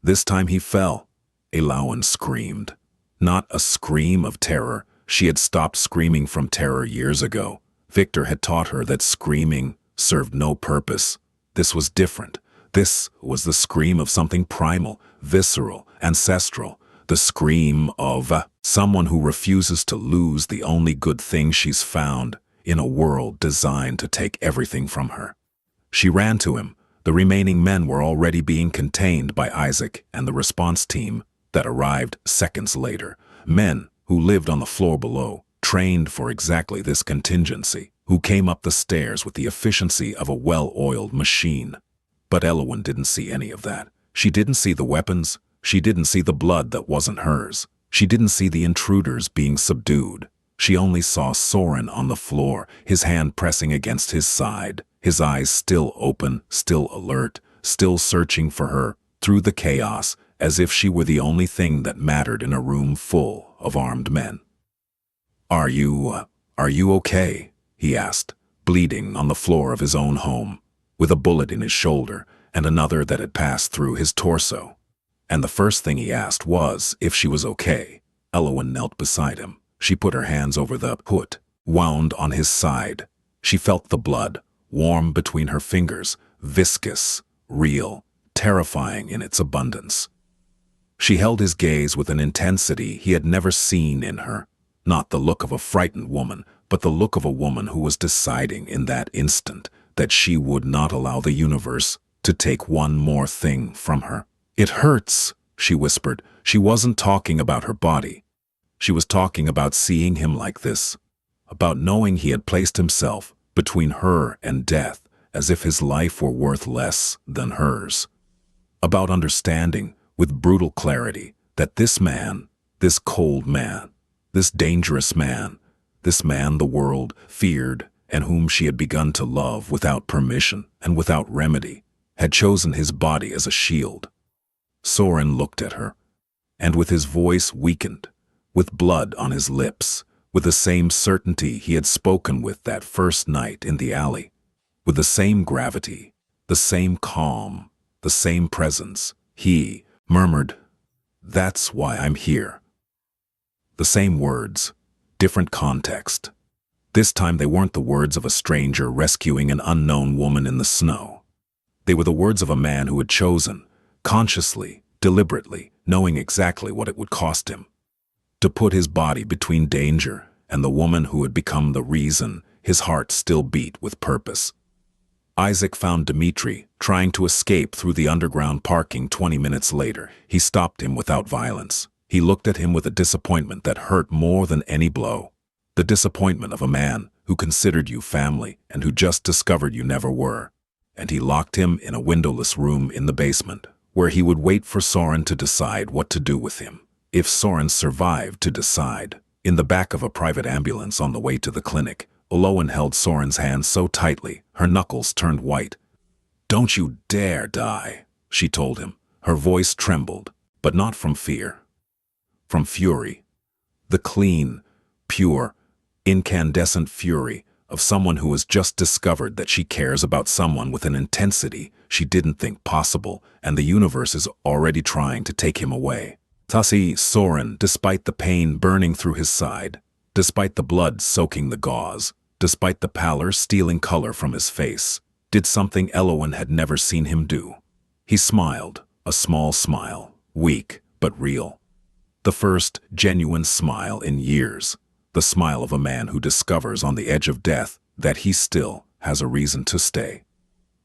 This time he fell. Elawan screamed. Not a scream of terror. She had stopped screaming from terror years ago. Victor had taught her that screaming served no purpose. This was different. This was the scream of something primal, visceral, ancestral. The scream of someone who refuses to lose the only good thing she's found in a world designed to take everything from her. She ran to him. The remaining men were already being contained by Isaac and the response team that arrived seconds later. Men who lived on the floor below, trained for exactly this contingency, who came up the stairs with the efficiency of a well-oiled machine. But Elawan didn't see any of that. She didn't see the weapons. She didn't see the blood that wasn't hers. She didn't see the intruders being subdued. She only saw Soren on the floor, his hand pressing against his side, his eyes still open, still alert, still searching for her through the chaos, as if she were the only thing that mattered in a room full of armed men. Are you okay?" he asked, bleeding on the floor of his own home, with a bullet in his shoulder and another that had passed through his torso. And the first thing he asked was if she was okay. Elawan knelt beside him. She put her hands over the hood, wound on his side. She felt the blood, warm between her fingers, viscous, real, terrifying in its abundance. She held his gaze with an intensity he had never seen in her. Not the look of a frightened woman, but the look of a woman who was deciding in that instant that she would not allow the universe to take one more thing from her. "It hurts," she whispered. She wasn't talking about her body. She was talking about seeing him like this, about knowing he had placed himself between her and death as if his life were worth less than hers. About understanding with brutal clarity that this man, this cold man, this dangerous man, this man the world feared and whom she had begun to love without permission and without remedy, had chosen his body as a shield. Soren looked at her, and with his voice weakened, with blood on his lips, with the same certainty he had spoken with that first night in the alley, with the same gravity, the same calm, the same presence, he murmured, "That's why I'm here." The same words, different context. This time they weren't the words of a stranger rescuing an unknown woman in the snow. They were the words of a man who had chosen, consciously, deliberately, knowing exactly what it would cost him, to put his body between danger and the woman who had become the reason his heart still beat with purpose. Isaac found Dmitri trying to escape through the underground parking 20 minutes later. He stopped him without violence. He looked at him with a disappointment that hurt more than any blow. The disappointment of a man who considered you family and who just discovered you never were. And he locked him in a windowless room in the basement, where he would wait for Soren to decide what to do with him. If Soren survived to decide. In the back of a private ambulance on the way to the clinic, Elawan held Soren's hand so tightly, her knuckles turned white. "Don't you dare die," she told him. Her voice trembled, but not from fear. From fury. The clean, pure, incandescent fury of someone who has just discovered that she cares about someone with an intensity she didn't think possible, and the universe is already trying to take him away. Thus Soren, despite the pain burning through his side, despite the blood soaking the gauze, despite the pallor stealing color from his face, did something Elowen had never seen him do. He smiled, a small smile, weak but real. The first genuine smile in years, the smile of a man who discovers on the edge of death that he still has a reason to stay.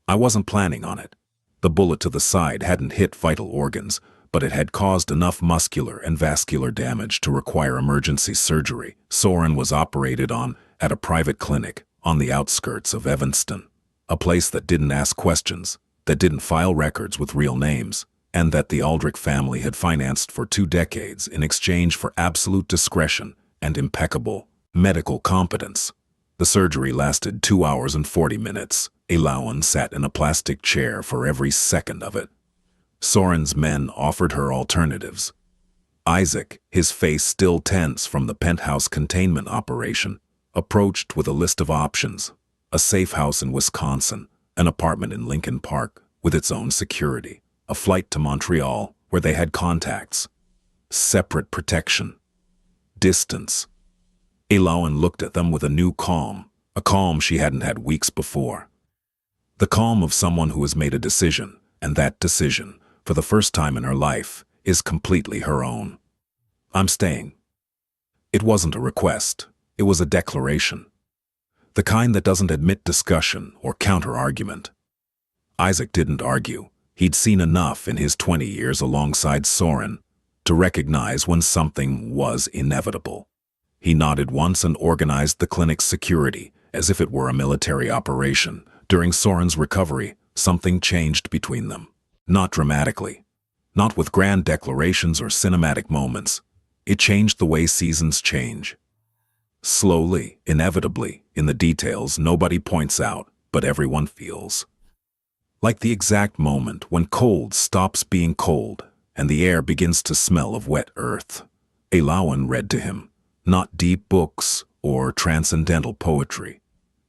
I wasn't planning on it. The bullet to the side hadn't hit vital organs, but it had caused enough muscular and vascular damage to require emergency surgery. Soren was operated on at a private clinic on the outskirts of Evanston, a place that didn't ask questions, that didn't file records with real names, and that the Aldrich family had financed for 2 decades in exchange for absolute discretion and impeccable medical competence. The surgery lasted 2 hours and 40 minutes. Elowen sat in a plastic chair for every second of it. Soren's men offered her alternatives. Isaac, his face still tense from the penthouse containment operation, approached with a list of options: a safe house in Wisconsin, an apartment in Lincoln Park with its own security, a flight to Montreal where they had contacts, separate protection, distance. Elowen looked at them with a new calm, a calm she hadn't had weeks before. The calm of someone who has made a decision, and that decision, for the first time in her life, is completely her own. I'm staying. It wasn't a request, it was a declaration. The kind that doesn't admit discussion or counter-argument. Isaac didn't argue. He'd seen enough in his 20 years alongside Soren to recognize when something was inevitable. He nodded once and organized the clinic's security as if it were a military operation. During Soren's recovery, something changed between them. Not dramatically, not with grand declarations or cinematic moments. It changed the way seasons change. Slowly, inevitably, in the details nobody points out, but everyone feels. Like the exact moment when cold stops being cold and the air begins to smell of wet earth. Elowen read to him, not deep books or transcendental poetry.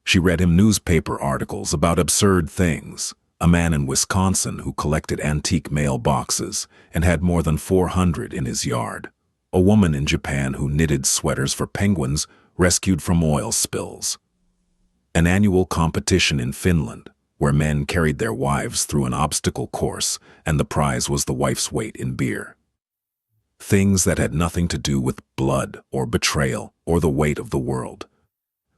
She read him newspaper articles about absurd things. A man in Wisconsin who collected antique mail boxes and had more than 400 in his yard. A woman in Japan who knitted sweaters for penguins rescued from oil spills. An annual competition in Finland where men carried their wives through an obstacle course and the prize was the wife's weight in beer. Things that had nothing to do with blood or betrayal or the weight of the world.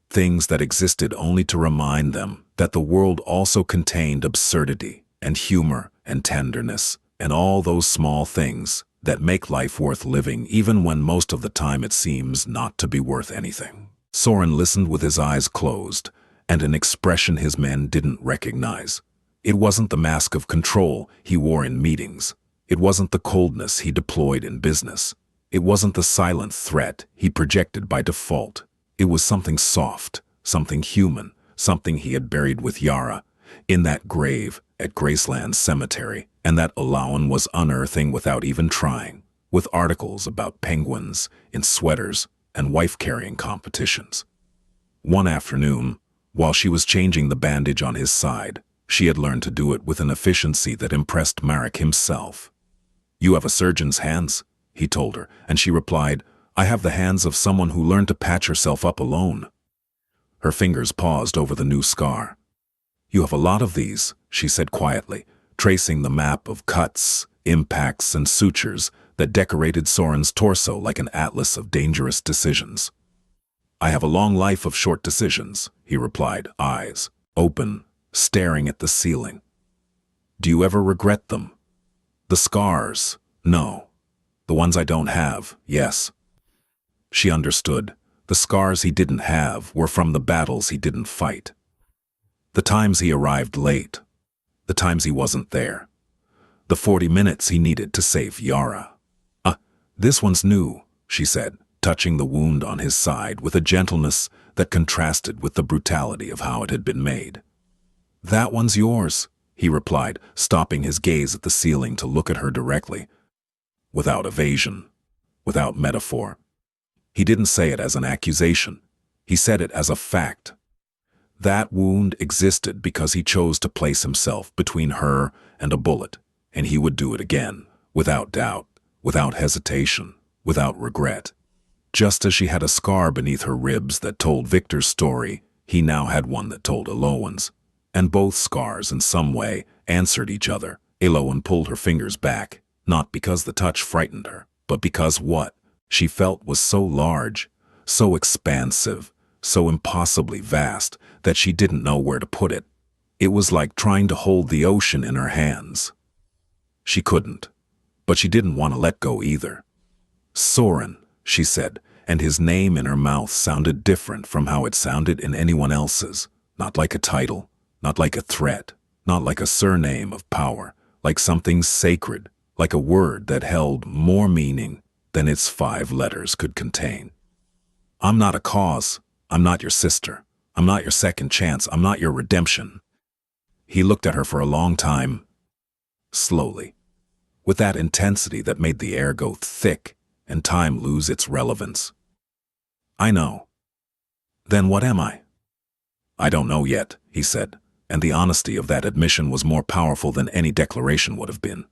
Things that existed only to remind them that the world also contained absurdity and humor and tenderness and all those small things that make life worth living even when most of the time it seems not to be worth anything. Soren listened with his eyes closed and an expression his men didn't recognize. It wasn't the mask of control he wore in meetings. It wasn't the coldness he deployed in business. It wasn't the silent threat he projected by default. It was something soft, something human, something he had buried with Yara in that grave at Graceland Cemetery, and that Elowen was unearthing without even trying, with articles about penguins in sweaters and wife-carrying competitions. One afternoon, while she was changing the bandage on his side, she had learned to do it with an efficiency that impressed Marek himself. "You have a surgeon's hands," he told her, and she replied, "I have the hands of someone who learned to patch herself up alone." Her fingers paused over the new scar. "You have a lot of these," she said quietly, tracing the map of cuts, impacts, and sutures that decorated Soren's torso like an atlas of dangerous decisions. "I have a long life of short decisions," he replied, eyes open, staring at the ceiling. "Do you ever regret them?" "The scars, no. The ones I don't have, yes." She understood. The scars he didn't have were from the battles he didn't fight. The times he arrived late. The times he wasn't there. The 40 minutes he needed to save Yara. This one's new," she said, touching the wound on his side with a gentleness that contrasted with the brutality of how it had been made. "That one's yours," he replied, stopping his gaze at the ceiling to look at her directly. Without evasion, without metaphor. He didn't say it as an accusation. He said it as a fact. That wound existed because he chose to place himself between her and a bullet, and he would do it again, without doubt, without hesitation, without regret. Just as she had a scar beneath her ribs that told Victor's story, he now had one that told Eloan's. And both scars, in some way, answered each other. Eloan pulled her fingers back, not because the touch frightened her, but because what she felt was so large, so expansive, so impossibly vast that she didn't know where to put it. It was like trying to hold the ocean in her hands. She couldn't, but she didn't want to let go either. Soren, she said, and his name in her mouth sounded different from how it sounded in anyone else's. Not like a title, not like a threat, not like a surname of power, like something sacred, like a word that held more meaning than its 5 letters could contain. I'm not a cause. I'm not your sister. I'm not your second chance. I'm not your redemption. He looked at her for a long time, slowly, with that intensity that made the air go thick and time lose its relevance. I know. Then what am I? I don't know yet, he said, and the honesty of that admission was more powerful than any declaration would have been.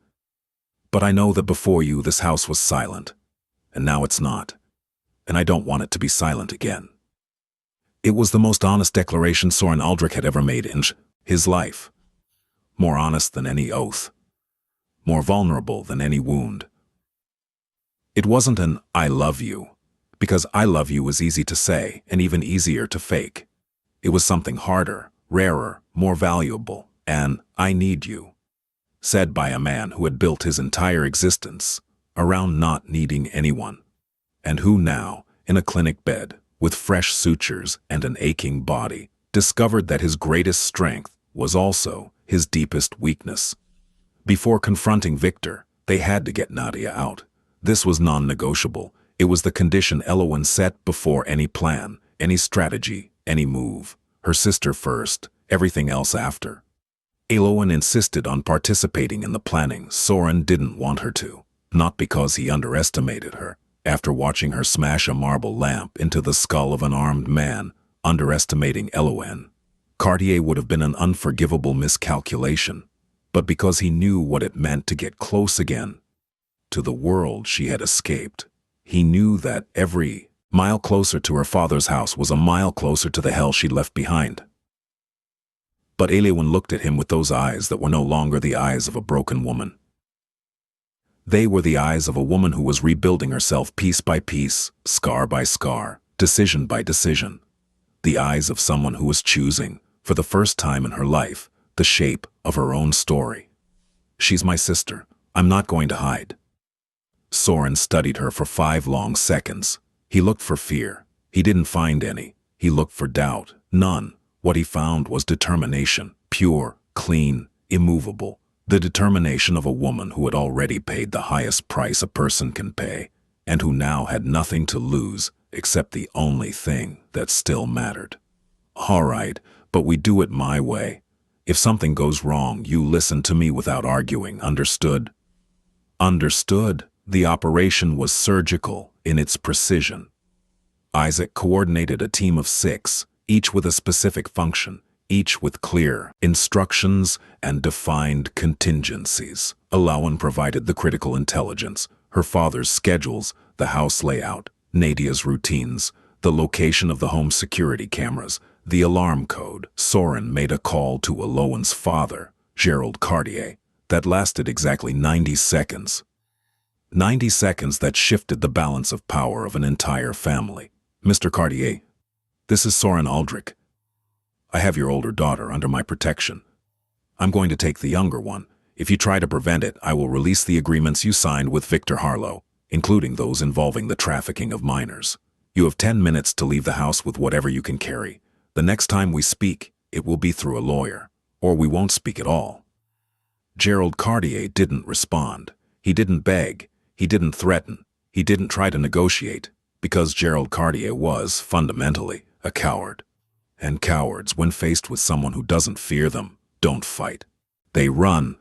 But I know that before you this house was silent, and now it's not, and I don't want it to be silent again. It was the most honest declaration Soren Aldrich had ever made in his life. More honest than any oath. More vulnerable than any wound. It wasn't an "I love you," because "I love you" was easy to say and even easier to fake. It was something harder, rarer, more valuable, an "I need you," said by a man who had built his entire existence around not needing anyone, and who now, in a clinic bed, with fresh sutures and an aching body, discovered that his greatest strength was also his deepest weakness. Before confronting Victor, they had to get Nadia out. This was non-negotiable. It was the condition Eloan set before any plan, any strategy, any move. Her sister first, everything else after. Eloan insisted on participating in the planning. Soren didn't want her to, not because he underestimated her. After watching her smash a marble lamp into the skull of an armed man, underestimating Eloan, Cartier would have been an unforgivable miscalculation, but because he knew what it meant to get close again to the world she had escaped. He knew that every mile closer to her father's house was a mile closer to the hell she'd left behind. But Eloan looked at him with those eyes that were no longer the eyes of a broken woman. They were the eyes of a woman who was rebuilding herself piece by piece, scar by scar, decision by decision. The eyes of someone who was choosing, for the first time in her life, the shape of her own story. She's my sister. I'm not going to hide. Soren studied her for 5 long seconds. He looked for fear. He didn't find any. He looked for doubt. None. What he found was determination, pure, clean, immovable. The determination of a woman who had already paid the highest price a person can pay, and who now had nothing to lose except the only thing that still mattered. All right, but we do it my way. If something goes wrong, you listen to me without arguing, understood? Understood. The operation was surgical in its precision. Isaac coordinated a team of 6, each with a specific function, each with clear instructions and defined contingencies. Eloan provided the critical intelligence, her father's schedules, the house layout, Nadia's routines, the location of the home security cameras, the alarm code. Soren made a call to Eloan's father, Gerald Cartier, that lasted exactly 90 seconds. 90 seconds that shifted the balance of power of an entire family. Mr. Cartier, this is Soren Aldrich. I have your older daughter under my protection. I'm going to take the younger one. If you try to prevent it, I will release the agreements you signed with Victor Harlow, including those involving the trafficking of minors. You have 10 minutes to leave the house with whatever you can carry. The next time we speak, it will be through a lawyer, or we won't speak at all. Gerald Cartier didn't respond. He didn't beg. He didn't threaten. He didn't try to negotiate, because Gerald Cartier was, fundamentally, a coward. And cowards, when faced with someone who doesn't fear them, don't fight. They run.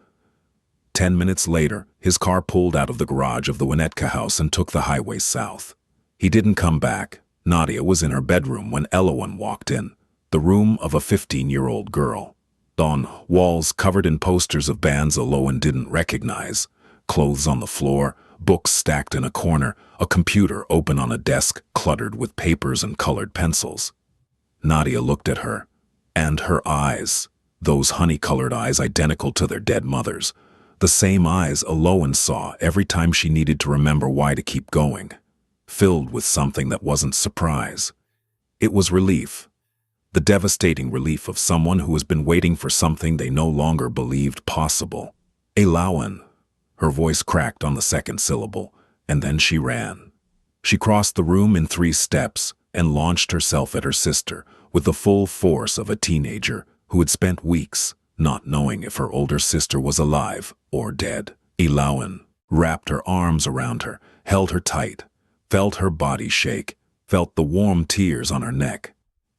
10 minutes later, his car pulled out of the garage of the Winnetka house and took the highway south. He didn't come back. Nadia was in her bedroom when Eloan walked in. The room of a 15-year-old girl. On walls covered in posters of bands Alowan didn't recognize, clothes on the floor, books stacked in a corner, a computer open on a desk cluttered with papers and colored pencils. Nadia looked at her, and her eyes, those honey-colored eyes identical to their dead mothers, the same eyes Alowan saw every time she needed to remember why to keep going, filled with something that wasn't surprise. It was relief. The devastating relief of someone who has been waiting for something they no longer believed possible. Alowan. Her voice cracked on the second syllable, and then she ran. She crossed the room in 3 steps and launched herself at her sister with the full force of a teenager who had spent weeks not knowing if her older sister was alive or dead. Alowan wrapped her arms around her, held her tight, felt her body shake, felt the warm tears on her neck,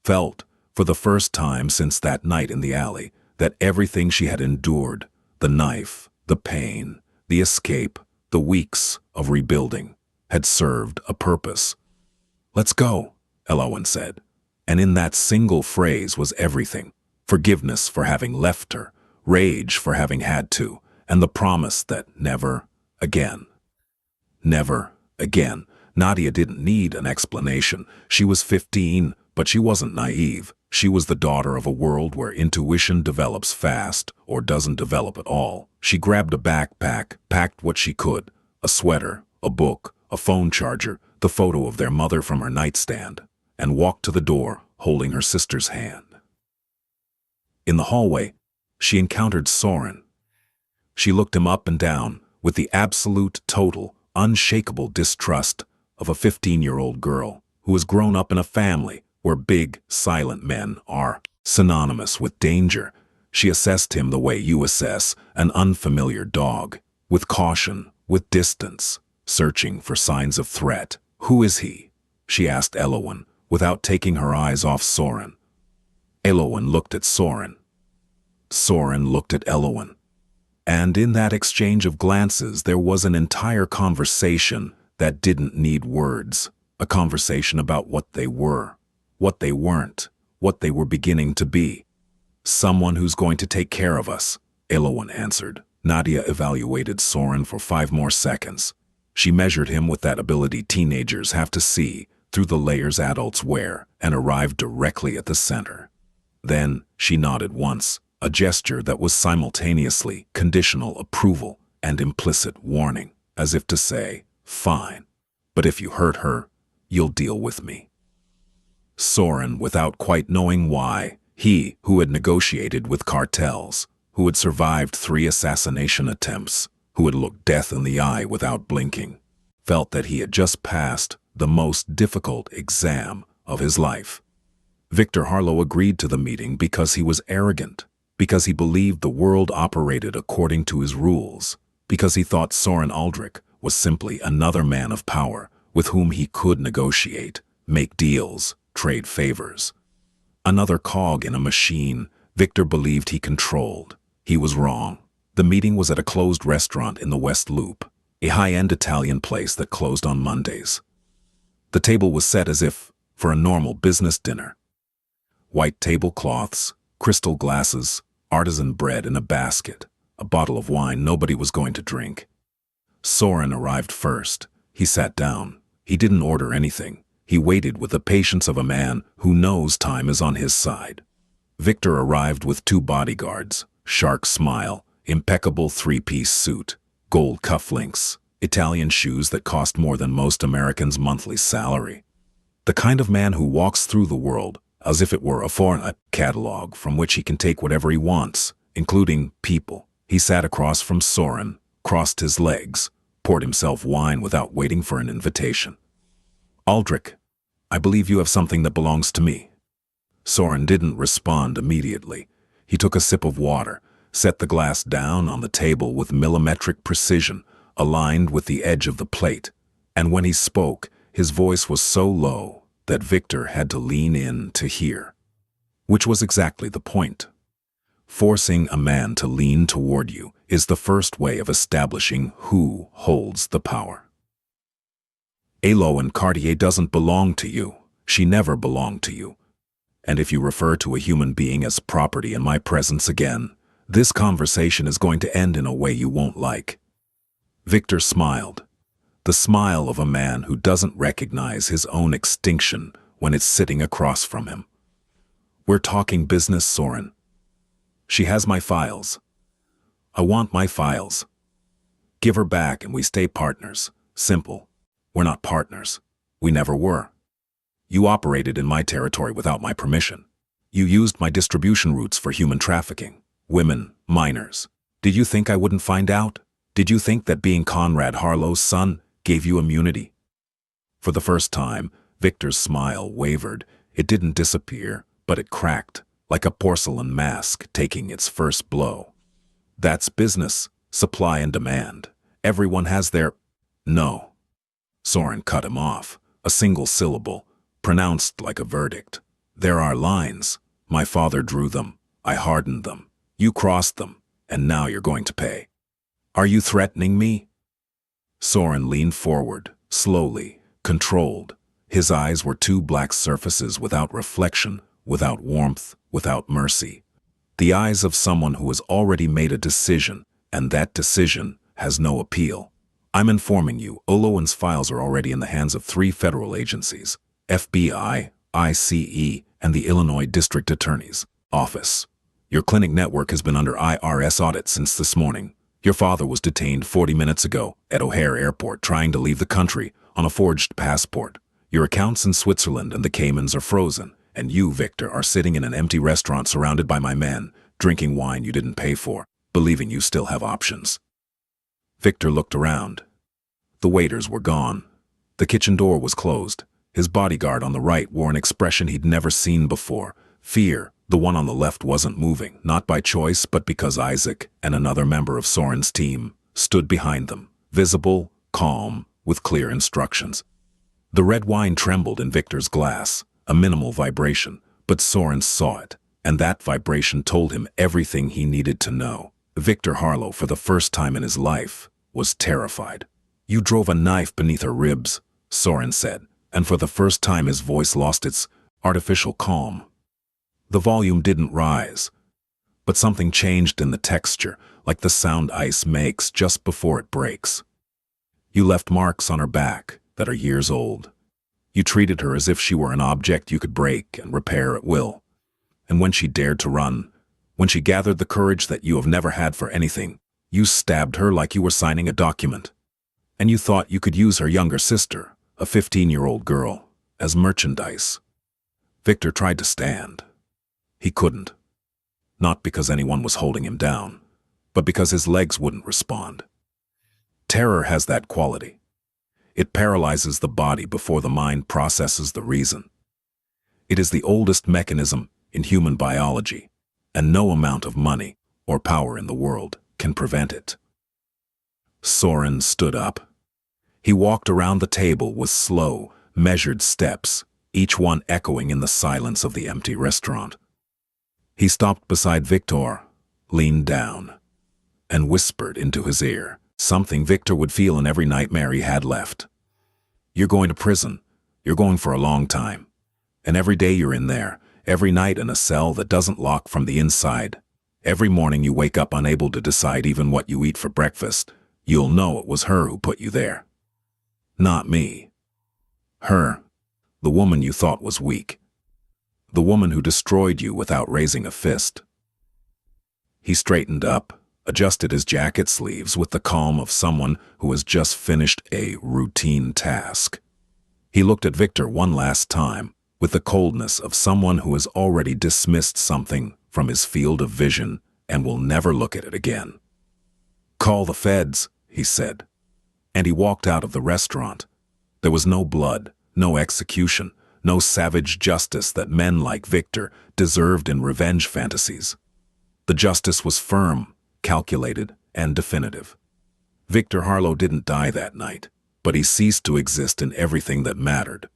felt, for the first time since that night in the alley, that everything she had endured, the knife, the pain, the escape, the weeks of rebuilding, had served a purpose. "Let's go," Alowan said. And in that single phrase was everything. Forgiveness for having left her, rage for having had to, and the promise that never again. Never again. Nadia didn't need an explanation. She was 15, but she wasn't naive. She was the daughter of a world where intuition develops fast or doesn't develop at all. She grabbed a backpack, packed what she could, a sweater, a book, a phone charger, the photo of their mother from her nightstand, and walked to the door, holding her sister's hand. In the hallway, she encountered Soren. She looked him up and down with the absolute, total, unshakable distrust of a 15-year-old girl who has grown up in a family where big, silent men are synonymous with danger. She assessed him the way you assess an unfamiliar dog, with caution, with distance, searching for signs of threat. "Who is he?" she asked Alowan, without taking her eyes off Soren. Alowan looked at Soren. Soren looked at Alowan. And in that exchange of glances there was an entire conversation that didn't need words, a conversation about what they were, what they weren't, what they were beginning to be. "Someone who's going to take care of us," Alowan answered. Nadia evaluated Soren for 5 more seconds. She measured him with that ability teenagers have to see through the layers adults wear, and arrived directly at the center. Then she nodded once, a gesture that was simultaneously conditional approval and implicit warning, as if to say, "Fine, but if you hurt her, you'll deal with me." Soren, without quite knowing why, he who had negotiated with cartels, who had survived 3 assassination attempts, who had looked death in the eye without blinking, felt that he had just passed the most difficult exam of his life. Victor Harlow agreed to the meeting because he was arrogant, because he believed the world operated according to his rules, because he thought Soren Aldrich was simply another man of power with whom he could negotiate, make deals, trade favors. Another cog in a machine Victor believed he controlled. He was wrong. The meeting was at a closed restaurant in the West Loop, a high-end Italian place that closed on Mondays. The table was set as if for a normal business dinner. White tablecloths, crystal glasses, artisan bread in a basket, a bottle of wine nobody was going to drink. Soren arrived first. He sat down. He didn't order anything. He waited with the patience of a man who knows time is on his side. Victor arrived with 2 bodyguards, shark smile, impeccable 3-piece suit, gold cufflinks, Italian shoes that cost more than most Americans' monthly salary. The kind of man who walks through the world as if it were a foreign catalog from which he can take whatever he wants, including people. He sat across from Soren, crossed his legs, poured himself wine without waiting for an invitation. "Aldrich, I believe you have something that belongs to me." Soren didn't respond immediately. He took a sip of water, set the glass down on the table with millimetric precision, aligned with the edge of the plate, and when he spoke, his voice was so low that Victor had to lean in to hear. Which was exactly the point. Forcing a man to lean toward you is the first way of establishing who holds the power. Alowan Cartier doesn't belong to you. She never belonged to you. And if you refer to a human being as property in my presence again, this conversation is going to end in a way you won't like." Victor smiled. The smile of a man who doesn't recognize his own extinction when it's sitting across from him. "We're talking business, Soren. She has my files. I want my files. Give her back and we stay partners. Simple. We're not partners. We never were. You operated in my territory without my permission. You used my distribution routes for human trafficking, women, minors. Did you think I wouldn't find out? Did you think that being Conrad Harlow's son gave you immunity?" For the first time, Victor's smile wavered. It didn't disappear, but it cracked, like a porcelain mask taking its first blow. "That's business, supply and demand. Everyone has their—" "No." Soren cut him off, a single syllable, pronounced like a verdict. "There are lines. My father drew them. I hardened them. You crossed them, and now you're going to pay. Are you threatening me?" Soren leaned forward, slowly, controlled. His eyes were two black surfaces without reflection, without warmth, without mercy. The eyes of someone who has already made a decision, and that decision has no appeal. "I'm informing you, Olowen's files are already in the hands of 3 federal agencies, FBI, ICE, and the Illinois District Attorney's Office. Your clinic network has been under IRS audit since this morning. Your father was detained 40 minutes ago at O'Hare Airport trying to leave the country on a forged passport. Your accounts in Switzerland and the Caymans are frozen, and you, Victor, are sitting in an empty restaurant surrounded by my men, drinking wine you didn't pay for, believing you still have options." Victor looked around. The waiters were gone. The kitchen door was closed. His bodyguard on the right wore an expression he'd never seen before, fear. The one on the left wasn't moving, not by choice, but because Isaac and another member of Soren's team stood behind them, visible, calm, with clear instructions. The red wine trembled in Victor's glass, a minimal vibration, but Soren saw it, and that vibration told him everything he needed to know. Victor Harlow, for the first time in his life, was terrified. "You drove a knife beneath her ribs," Soren said, and for the first time his voice lost its artificial calm. The volume didn't rise, but something changed in the texture, like the sound ice makes just before it breaks. "You left marks on her back that are years old. You treated her as if she were an object you could break and repair at will. And when she dared to run, when she gathered the courage that you have never had for anything, you stabbed her like you were signing a document. And you thought you could use her younger sister, a 15-year-old girl, as merchandise." Victor tried to stand. He couldn't. Not because anyone was holding him down, but because his legs wouldn't respond. Terror has that quality. It paralyzes the body before the mind processes the reason. It is the oldest mechanism in human biology, and no amount of money or power in the world can prevent it. Soren stood up. He walked around the table with slow, measured steps, each one echoing in the silence of the empty restaurant. He stopped beside Victor, leaned down, and whispered into his ear, something Victor would feel in every nightmare he had left. "You're going to prison. You're going for a long time. And every day you're in there, every night in a cell that doesn't lock from the inside. Every morning you wake up unable to decide even what you eat for breakfast. You'll know it was her who put you there. Not me. Her, the woman you thought was weak. The woman who destroyed you without raising a fist." He straightened up, adjusted his jacket sleeves with the calm of someone who has just finished a routine task. He looked at Victor one last time, with the coldness of someone who has already dismissed something from his field of vision and will never look at it again. "Call the feds," he said. And he walked out of the restaurant. There was no blood, no execution, no savage justice that men like Victor deserved in revenge fantasies. The justice was firm, calculated, and definitive. Victor Harlow didn't die that night, but he ceased to exist in everything that mattered.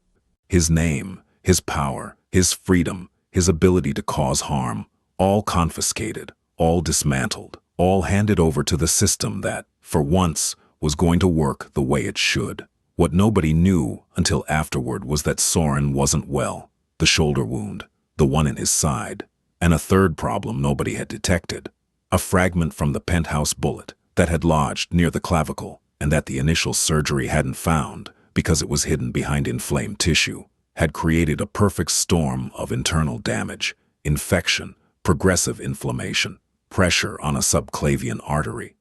His name, his power, his freedom, his ability to cause harm, all confiscated, all dismantled, all handed over to the system that, for once, was going to work the way it should. What nobody knew until afterward was that Soren wasn't well. The shoulder wound, the one in his side, and a third problem nobody had detected, a fragment from the penthouse bullet that had lodged near the clavicle and that the initial surgery hadn't found because it was hidden behind inflamed tissue, had created a perfect storm of internal damage, infection, progressive inflammation, pressure on a subclavian artery.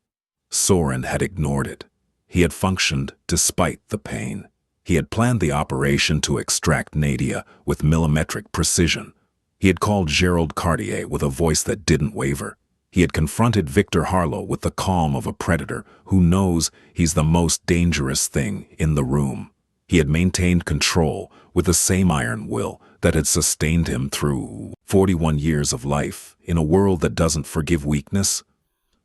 Soren had ignored it. He had functioned despite the pain. He had planned the operation to extract Nadia with millimetric precision. He had called Gerald Cartier with a voice that didn't waver. He had confronted Victor Harlow with the calm of a predator who knows he's the most dangerous thing in the room. He had maintained control with the same iron will that had sustained him through 41 years of life in a world that doesn't forgive weakness.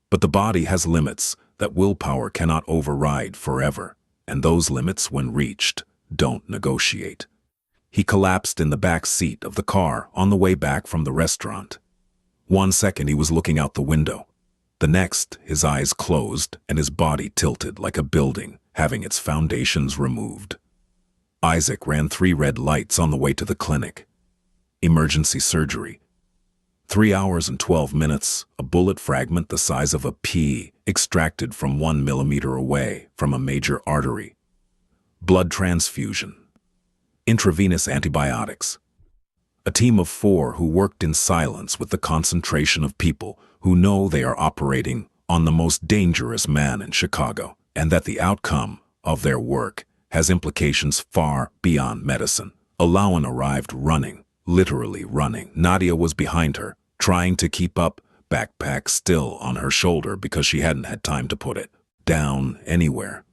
But the body has limits that willpower cannot override forever, and those limits, when reached, don't negotiate. He collapsed in the back seat of the car on the way back from the restaurant. 1 second he was looking out the window. The next, his eyes closed and his body tilted like a building having its foundations removed. Isaac ran 3 red lights on the way to the clinic. Emergency surgery. 3 hours and 12 minutes, a bullet fragment the size of a pea extracted from 1 millimeter away from a major artery. Blood transfusion. Intravenous antibiotics. A team of 4 who worked in silence with the concentration of people who know they are operating on the most dangerous man in Chicago, and that the outcome of their work has implications far beyond medicine. Alawan arrived running, literally running. Nadia was behind her, trying to keep up, backpack still on her shoulder because she hadn't had time to put it down anywhere.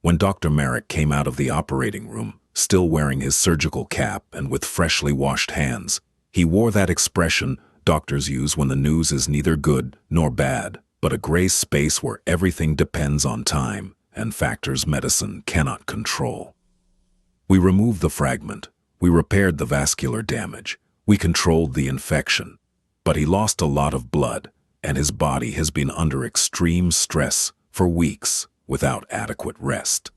When Dr. Merrick came out of the operating room, still wearing his surgical cap and with freshly washed hands, he wore that expression doctors use when the news is neither good nor bad, but a gray space where everything depends on time and factors medicine cannot control. We removed the fragment, we repaired the vascular damage, we controlled the infection, but he lost a lot of blood, and his body has been under extreme stress for weeks without adequate rest.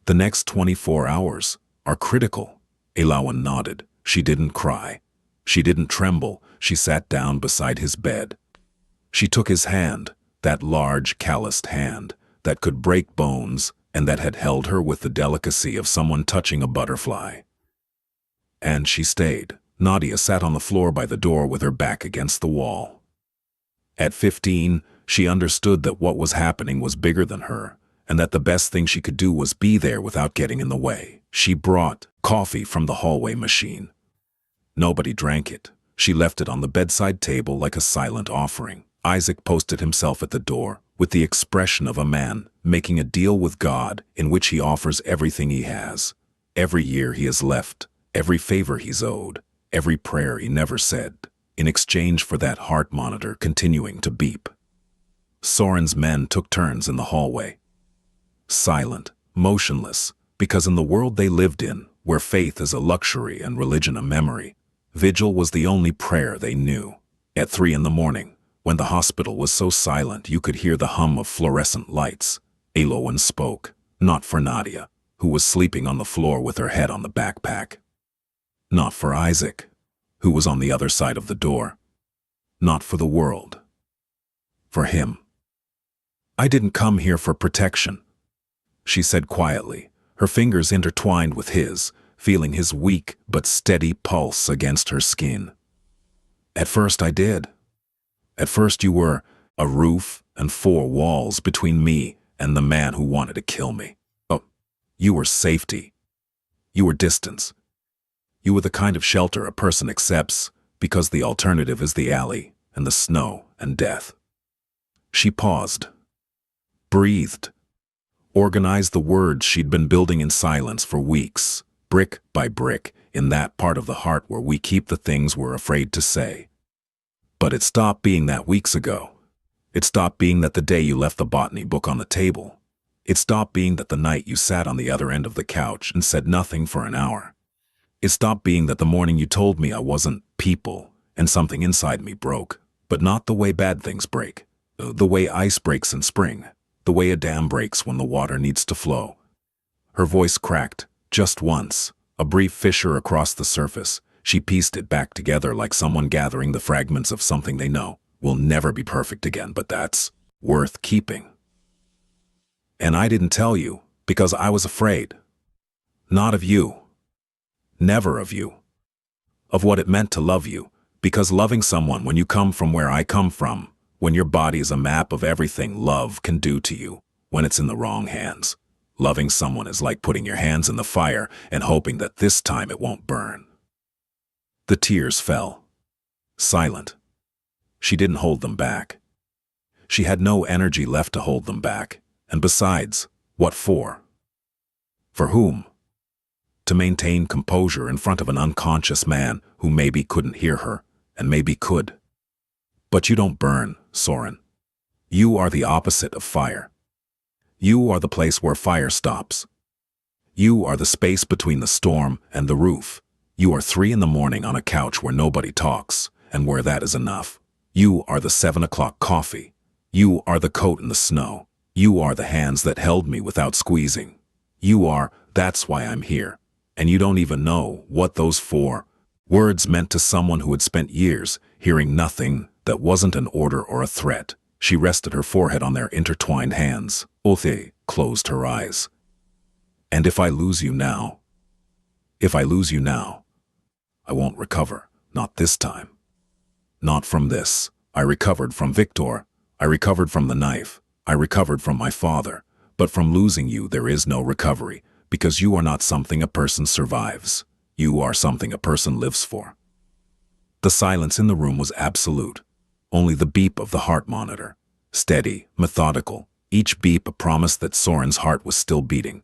The next 24 hours are critical. Alawan nodded. She didn't cry. She didn't tremble. She sat down beside his bed. She took his hand, that large, calloused hand that could break bones and that had held her with the delicacy of someone touching a butterfly. And she stayed. Nadia sat on the floor by the door with her back against the wall. At 15, she understood that what was happening was bigger than her, and that the best thing she could do was be there without getting in the way. She brought coffee from the hallway machine. Nobody drank it. She left it on the bedside table like a silent offering. Isaac posted himself at the door with the expression of a man making a deal with God in which he offers everything he has, every year he has left, every favor he's owed, every prayer he never said, in exchange for that heart monitor continuing to beep. Soren's men took turns in the hallway. Silent, motionless, because in the world they lived in, where faith is a luxury and religion a memory, vigil was the only prayer they knew. At 3 a.m, when the hospital was so silent you could hear the hum of fluorescent lights, Alawan spoke, not for Nadia, who was sleeping on the floor with her head on the backpack. Not for Isaac, who was on the other side of the door. Not for the world. For him. "I didn't come here for protection," she said quietly, her fingers intertwined with his, feeling his weak but steady pulse against her skin. "At first I did. At first you were a roof and 4 walls between me and the man who wanted to kill me. Oh, you were safety. You were distance. You were the kind of shelter a person accepts because the alternative is the alley and the snow and death." She paused, breathed, organized the words she'd been building in silence for weeks, brick by brick, in that part of the heart where we keep the things we're afraid to say. But it stopped being that weeks ago. It stopped being that the day you left the botany book on the table. It stopped being that the night you sat on the other end of the couch and said nothing for an hour. It stopped being that the morning you told me I wasn't people and something inside me broke, but not the way bad things break, the way ice breaks in spring, the way a dam breaks when the water needs to flow. Her voice cracked, just once, a brief fissure across the surface. She pieced it back together like someone gathering the fragments of something they know will never be perfect again, but that's worth keeping. And I didn't tell you because I was afraid. Not of you. Never of you. Of what it meant to love you, because loving someone when you come from where I come from, when your body is a map of everything love can do to you, when it's in the wrong hands. Loving someone is like putting your hands in the fire and hoping that this time it won't burn. The tears fell. Silent. She didn't hold them back. She had no energy left to hold them back. And besides, what for? For whom? To maintain composure in front of an unconscious man who maybe couldn't hear her, and maybe could. But you don't burn, Soren. You are the opposite of fire. You are the place where fire stops. You are the space between the storm and the roof. You are 3 in the morning on a couch where nobody talks, and where that is enough. You are the 7 o'clock coffee. You are the coat in the snow. You are the hands that held me without squeezing. You are, that's why I'm here. And you don't even know what those 4 words meant to someone who had spent years hearing nothing that wasn't an order or a threat. She rested her forehead on their intertwined hands. Othe closed her eyes. And if I lose you now, I won't recover. Not this time. Not from this. I recovered from Victor. I recovered from the knife. I recovered from my father. But from losing you there is no recovery, because you are not something a person survives. You are something a person lives for. The silence in the room was absolute. Only the beep of the heart monitor. Steady, methodical, each beep a promise that Soren's heart was still beating.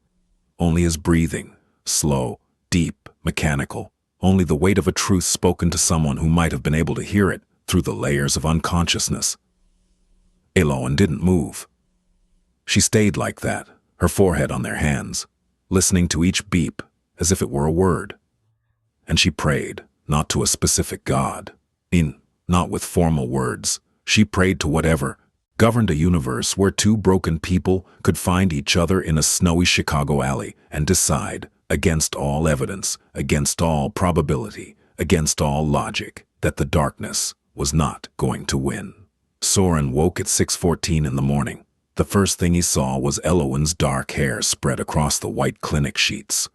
Only his breathing, slow, deep, mechanical. Only the weight of a truth spoken to someone who might have been able to hear it through the layers of unconsciousness. Elowen didn't move. She stayed like that, her forehead on their hands, listening to each beep as if it were a word. And she prayed, not to a specific god, not with formal words. She prayed to whatever governed a universe where 2 broken people could find each other in a snowy Chicago alley and decide, against all evidence, against all probability, against all logic, that the darkness was not going to win. Soren woke at 6:14 in the morning. The first thing he saw was Elowen's dark hair spread across the white clinic sheets.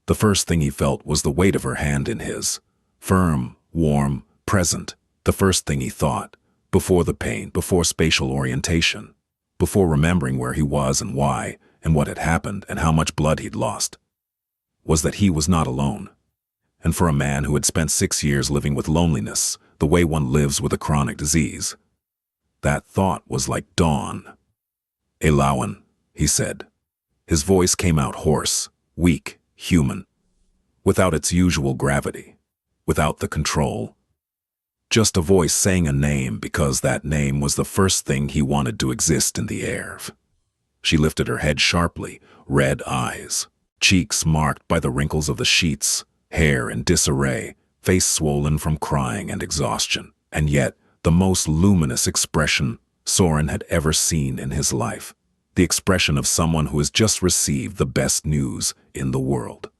The first thing he felt was the weight of her hand in his. Firm, warm, present. The first thing he thought, before the pain, before spatial orientation, before remembering where he was and why, and what had happened and how much blood he'd lost, was that he was not alone. And for a man who had spent 6 years living with loneliness, the way one lives with a chronic disease, that thought was like dawn. Elowen, he said. His voice came out hoarse, weak, human, without its usual gravity, without the control. Just a voice saying a name because that name was the first thing he wanted to exist in the air. She lifted her head sharply, red eyes, cheeks marked by the wrinkles of the sheets, hair in disarray, face swollen from crying and exhaustion, and yet the most luminous expression Soren had ever seen in his life. The expression of someone who has just received the best news in the world.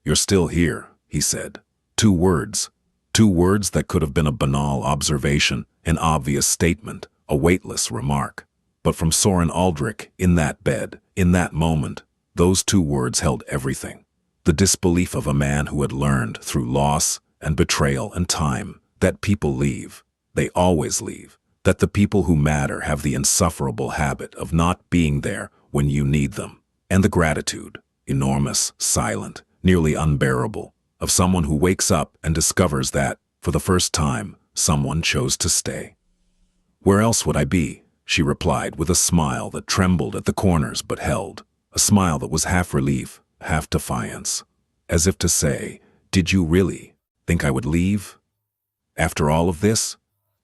"You're still here," he said. 2 words. 2 words that could have been a banal observation, an obvious statement, a weightless remark. But from Soren Aldrich, in that bed, in that moment, those 2 words held everything. The disbelief of a man who had learned through loss and betrayal and time that people leave. They always leave. That the people who matter have the insufferable habit of not being there when you need them. And the gratitude, enormous, silent, nearly unbearable, of someone who wakes up and discovers that, for the first time, someone chose to stay. "Where else would I be?" she replied with a smile that trembled at the corners but held. A smile that was half relief, half defiance. As if to say, "Did you really think I would leave? After all of this?"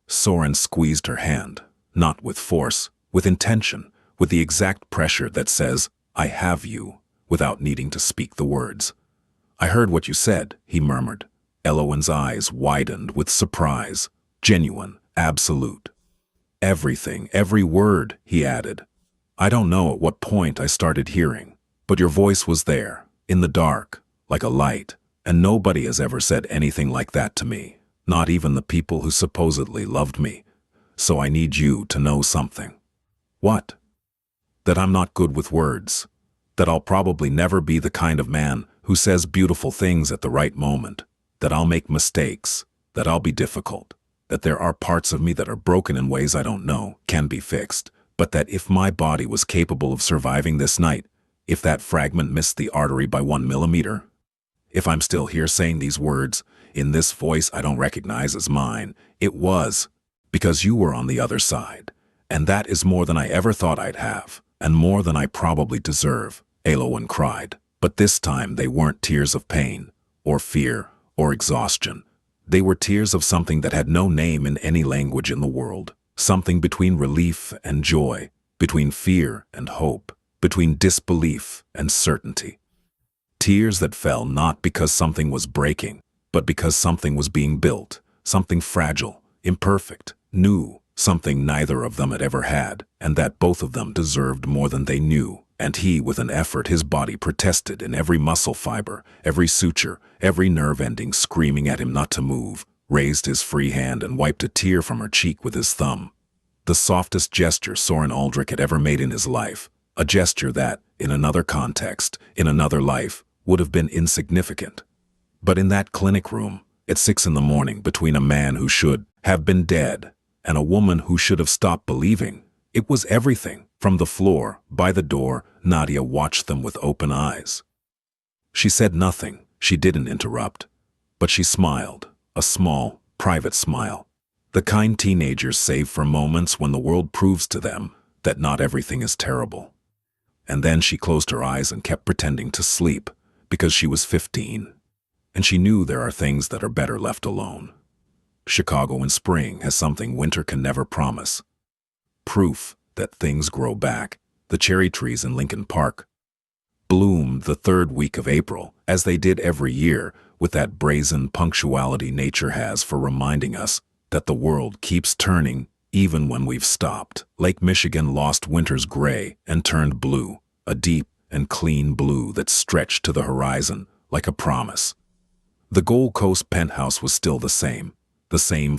Soren squeezed her hand, not with force, with intention, with the exact pressure that says, "I have you," without needing to speak the words. "I heard what you said," he murmured. Elowen's eyes widened with surprise, genuine, absolute. "Everything, every word," he added. "I don't know at what point I started hearing, but your voice was there, in the dark, like a light, And nobody has ever said anything like that to me, not even the people who supposedly loved me. So I need you to know something. What? That I'm not good with words. That I'll probably never be the kind of man who says beautiful things at the right moment. That I'll make mistakes. That I'll be difficult. That there are parts of me that are broken in ways I don't know can be fixed. But that if my body was capable of surviving this night, if that fragment missed the artery by 1 millimeter, if I'm still here saying these words, in this voice I don't recognize as mine, it was because you were on the other side. And that is more than I ever thought I'd have, and more than I probably deserve, Elowen cried. But this time they weren't tears of pain, or fear, or exhaustion. They were tears of something that had no name in any language in the world. Something between relief and joy, between fear and hope, between disbelief and certainty. Tears that fell not because something was breaking, but because something was being built, something fragile, imperfect, new, something neither of them had ever had, and that both of them deserved more than they knew. And he, with an effort, his body protested in every muscle fiber, every suture, every nerve ending screaming at him not to move, raised his free hand and wiped a tear from her cheek with his thumb. The softest gesture Soren Aldrich had ever made in his life, a gesture that, in another context, in another life, would have been insignificant. But in that clinic room, at 6 in the morning, between a man who should have been dead and a woman who should have stopped believing, it was everything. From the floor, by the door, Nadia watched them with open eyes. She said nothing, she didn't interrupt, but she smiled, a small, private smile. The kind teenagers save for moments when the world proves to them that not everything is terrible. And then she closed her eyes and kept pretending to sleep, because she was 15, and she knew there are things that are better left alone. Chicago in spring has something winter can never promise. Proof that things grow back. The cherry trees in Lincoln Park bloomed the 3rd week of April, as they did every year, with that brazen punctuality nature has for reminding us that the world keeps turning even when we've stopped. Lake Michigan lost winter's gray and turned blue, a deep and clean blue that stretched to the horizon like a promise. The Gold Coast penthouse was still the same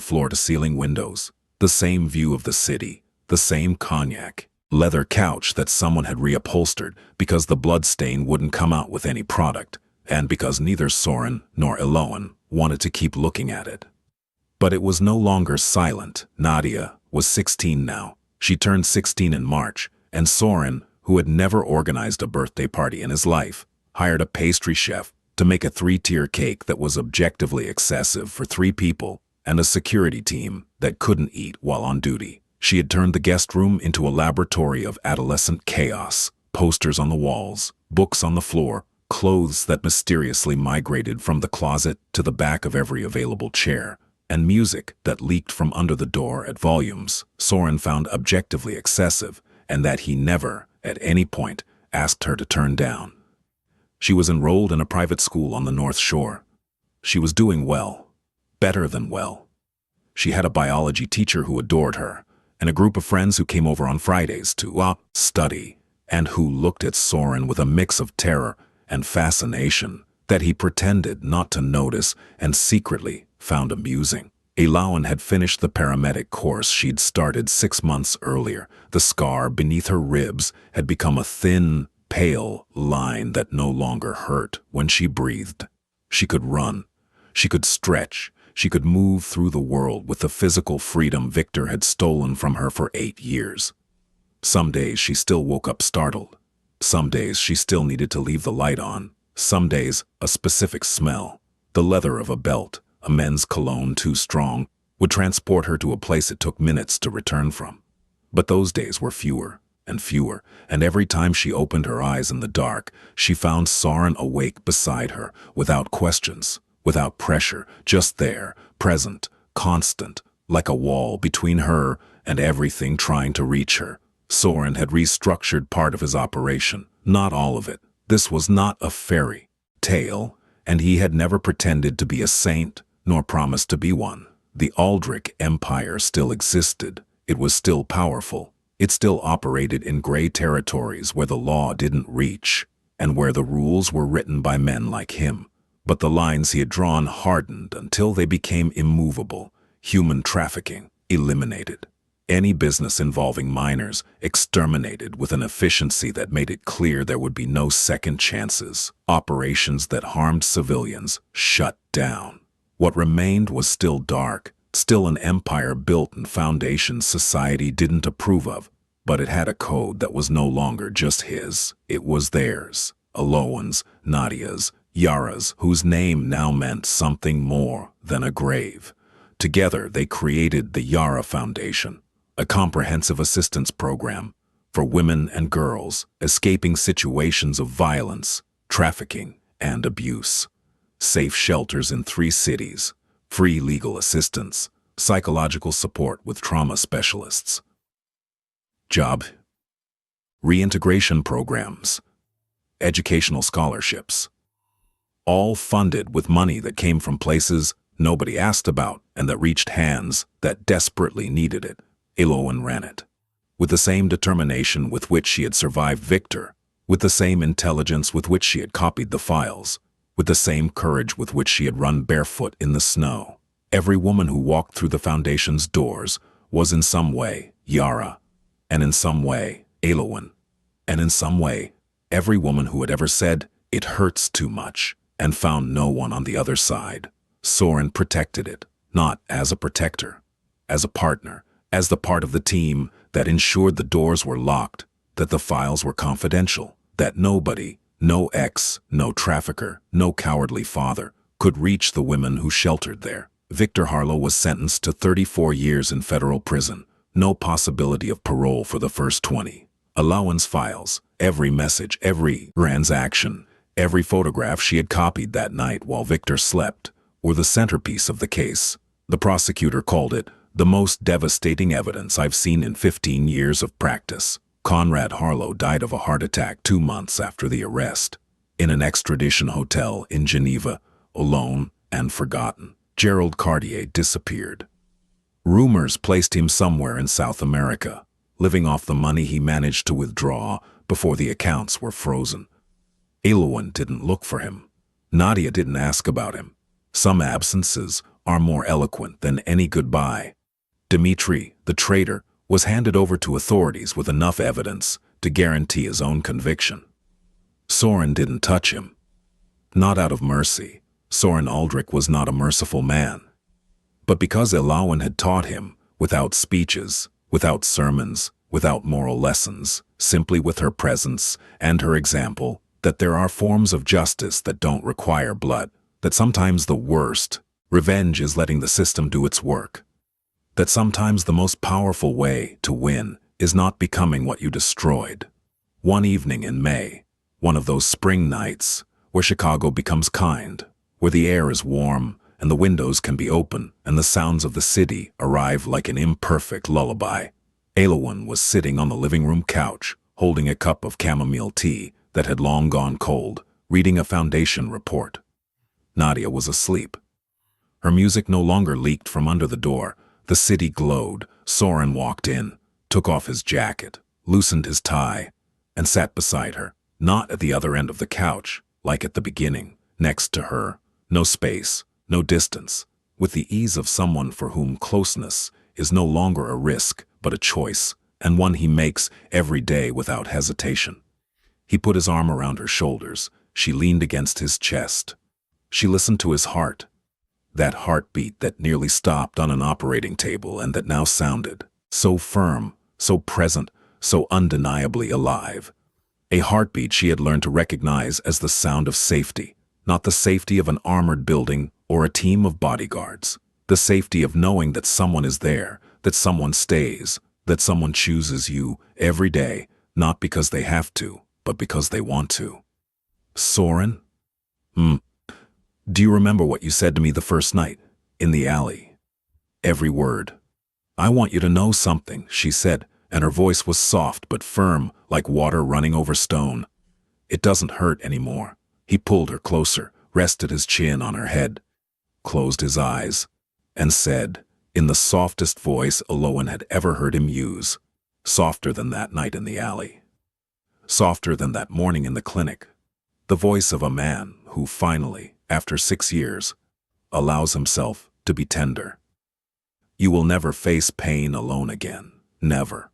floor-to-ceiling windows, the same view of the city, the same cognac, leather couch that someone had reupholstered because the blood stain wouldn't come out with any product, and because neither Soren nor Elowen wanted to keep looking at it. But it was no longer silent. Nadia was 16 now. She turned 16 in March, and Soren, who had never organized a birthday party in his life, hired a pastry chef to make a 3-tier cake that was objectively excessive for 3 people and a security team that couldn't eat while on duty. She had turned the guest room into a laboratory of adolescent chaos, posters on the walls, books on the floor, clothes that mysteriously migrated from the closet to the back of every available chair, and music that leaked from under the door at volumes Soren found objectively excessive and that he never, at any point, asked her to turn down. She was enrolled in a private school on the North Shore. She was doing well, better than well. She had a biology teacher who adored her, and a group of friends who came over on Fridays to study, and who looked at Soren with a mix of terror and fascination that he pretended not to notice and secretly found amusing. Elowen had finished the paramedic course she'd started 6 months earlier. The scar beneath her ribs had become a thin, pale line that no longer hurt when she breathed. She could run. She could stretch. She could move through the world with the physical freedom Victor had stolen from her for 8 years. Some days she still woke up startled. Some days she still needed to leave the light on. Some days a specific smell, the leather of a belt, a men's cologne too strong, would transport her to a place it took minutes to return from. But those days were fewer, and every time she opened her eyes in the dark, she found Soren awake beside her, without questions, without pressure, just there, present, constant, like a wall between her and everything trying to reach her. Soren had restructured part of his operation, not all of it. This was not a fairy tale, and he had never pretended to be a saint, nor promised to be one. The Aldrich Empire still existed. It was still powerful. It still operated in gray territories where the law didn't reach, and where the rules were written by men like him, But the lines he had drawn hardened until they became immovable. Human trafficking, eliminated. Any business involving minors, exterminated with an efficiency that made it clear there would be no second chances. Operations that harmed civilians, shut down. What remained was still dark, still an empire built in foundations society didn't approve of, but it had a code that was no longer just his. It was theirs. Alowan's, Nadia's, Yara's, whose name now meant something more than a grave. Together, they created the Yara Foundation, a comprehensive assistance program for women and girls escaping situations of violence, trafficking, and abuse. Safe shelters in 3 cities, free legal assistance, psychological support with trauma specialists. Job, reintegration programs, educational scholarships. All funded with money that came from places nobody asked about and that reached hands that desperately needed it. Alowan ran it. With the same determination with which she had survived Victor, with the same intelligence with which she had copied the files, with the same courage with which she had run barefoot in the snow. Every woman who walked through the Foundation's doors was in some way Yara, and in some way Alowan, and in some way every woman who had ever said, "It hurts too much," and found no one on the other side. Soren protected it, not as a protector, as a partner, as the part of the team that ensured the doors were locked, that the files were confidential, that nobody, no ex, no trafficker, no cowardly father, could reach the women who sheltered there. Victor Harlow was sentenced to 34 years in federal prison, no possibility of parole for the first 20. Alowan's files, every message, every transaction, every photograph she had copied that night while Victor slept, were the centerpiece of the case. The prosecutor called it the most devastating evidence I've seen in 15 years of practice. Conrad Harlow died of a heart attack 2 months after the arrest, in an extradition hotel in Geneva, alone and forgotten. Gerald Cartier disappeared. Rumors placed him somewhere in South America, living off the money he managed to withdraw before the accounts were frozen. Alowan didn't look for him. Nadia didn't ask about him. Some absences are more eloquent than any goodbye. Dmitri, the traitor, was handed over to authorities with enough evidence to guarantee his own conviction. Soren didn't touch him. Not out of mercy. Soren Aldrich was not a merciful man. But because Alowan had taught him, without speeches, without sermons, without moral lessons, simply with her presence and her example, that there are forms of justice that don't require blood, that sometimes the worst, revenge is letting the system do its work, that sometimes the most powerful way to win is not becoming what you destroyed. One evening in May, one of those spring nights where Chicago becomes kind, where the air is warm and the windows can be open and the sounds of the city arrive like an imperfect lullaby, Alowan was sitting on the living room couch, holding a cup of chamomile tea that had long gone cold, reading a Foundation report. Nadia was asleep. Her music no longer leaked from under the door. The city glowed. Soren walked in, took off his jacket, loosened his tie, and sat beside her, not at the other end of the couch, like at the beginning, next to her. No space, no distance, with the ease of someone for whom closeness is no longer a risk, but a choice, and one he makes every day without hesitation. He put his arm around her shoulders. She leaned against his chest. She listened to his heart, that heartbeat that nearly stopped on an operating table and that now sounded so firm, so present, so undeniably alive. A heartbeat she had learned to recognize as the sound of safety, not the safety of an armored building or a team of bodyguards, the safety of knowing that someone is there, that someone stays, that someone chooses you every day, not because they have to, but because they want to. Soren? Do you remember what you said to me the first night, in the alley? Every word. I want you to know something, she said, and her voice was soft but firm, like water running over stone. It doesn't hurt anymore. He pulled her closer, rested his chin on her head, closed his eyes, and said, in the softest voice Alowan had ever heard him use, softer than that night in the alley, softer than that morning in the clinic, the voice of a man who finally, after 6 years, allows himself to be tender. You will never face pain alone again. Never.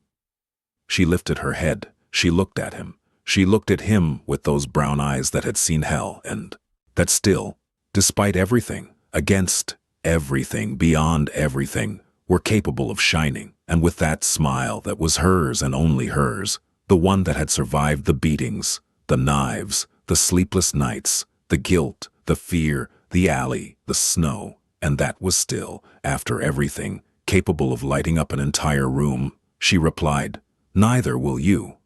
She lifted her head. She looked at him. She looked at him with those brown eyes that had seen hell and that still, despite everything, against everything, beyond everything, were capable of shining. And with that smile that was hers and only hers, the one that had survived the beatings, the knives, the sleepless nights, the guilt, the fear, the alley, the snow, and that was still, after everything, capable of lighting up an entire room, she replied, "Neither will you."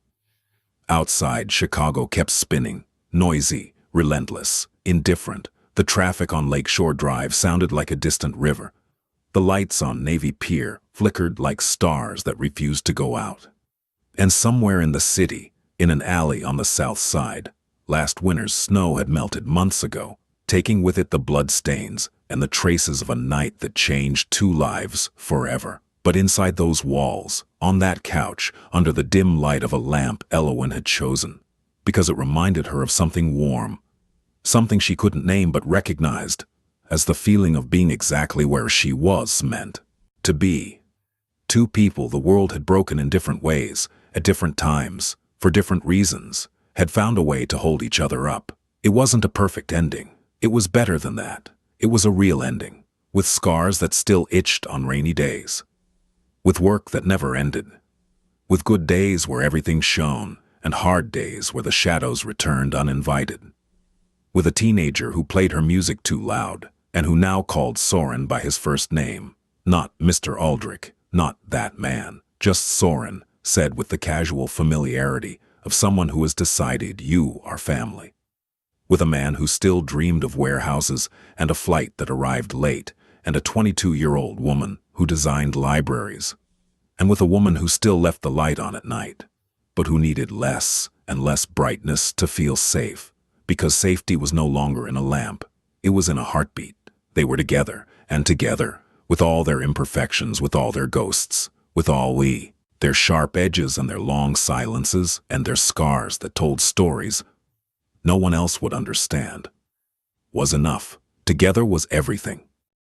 Outside, Chicago kept spinning, noisy, relentless, indifferent. The traffic on Lakeshore Drive sounded like a distant river. The lights on Navy Pier flickered like stars that refused to go out. And somewhere in the city, in an alley on the south side, last winter's snow had melted months ago, taking with it the bloodstains and the traces of a night that changed two lives forever. But inside those walls, on that couch, under the dim light of a lamp Elowen had chosen, because it reminded her of something warm, something she couldn't name but recognized as the feeling of being exactly where she was meant to be. Two people the world had broken in different ways, at different times, for different reasons, had found a way to hold each other up. It wasn't a perfect ending. It was better than that. It was a real ending, with scars that still itched on rainy days, with work that never ended, with good days where everything shone and hard days where the shadows returned uninvited, with a teenager who played her music too loud and who now called Soren by his first name, not Mr. Aldrich, not that man, just Soren, said with the casual familiarity of someone who has decided you are family, with a man who still dreamed of warehouses and a flight that arrived late, and a 22-year-old woman who designed libraries, and with a woman who still left the light on at night, but who needed less and less brightness to feel safe, because safety was no longer in a lamp, it was in a heartbeat. They were together, and together, with all their imperfections, with all their ghosts, with all their sharp edges and their long silences and their scars that told stories no one else would understand, was enough. Together was everything.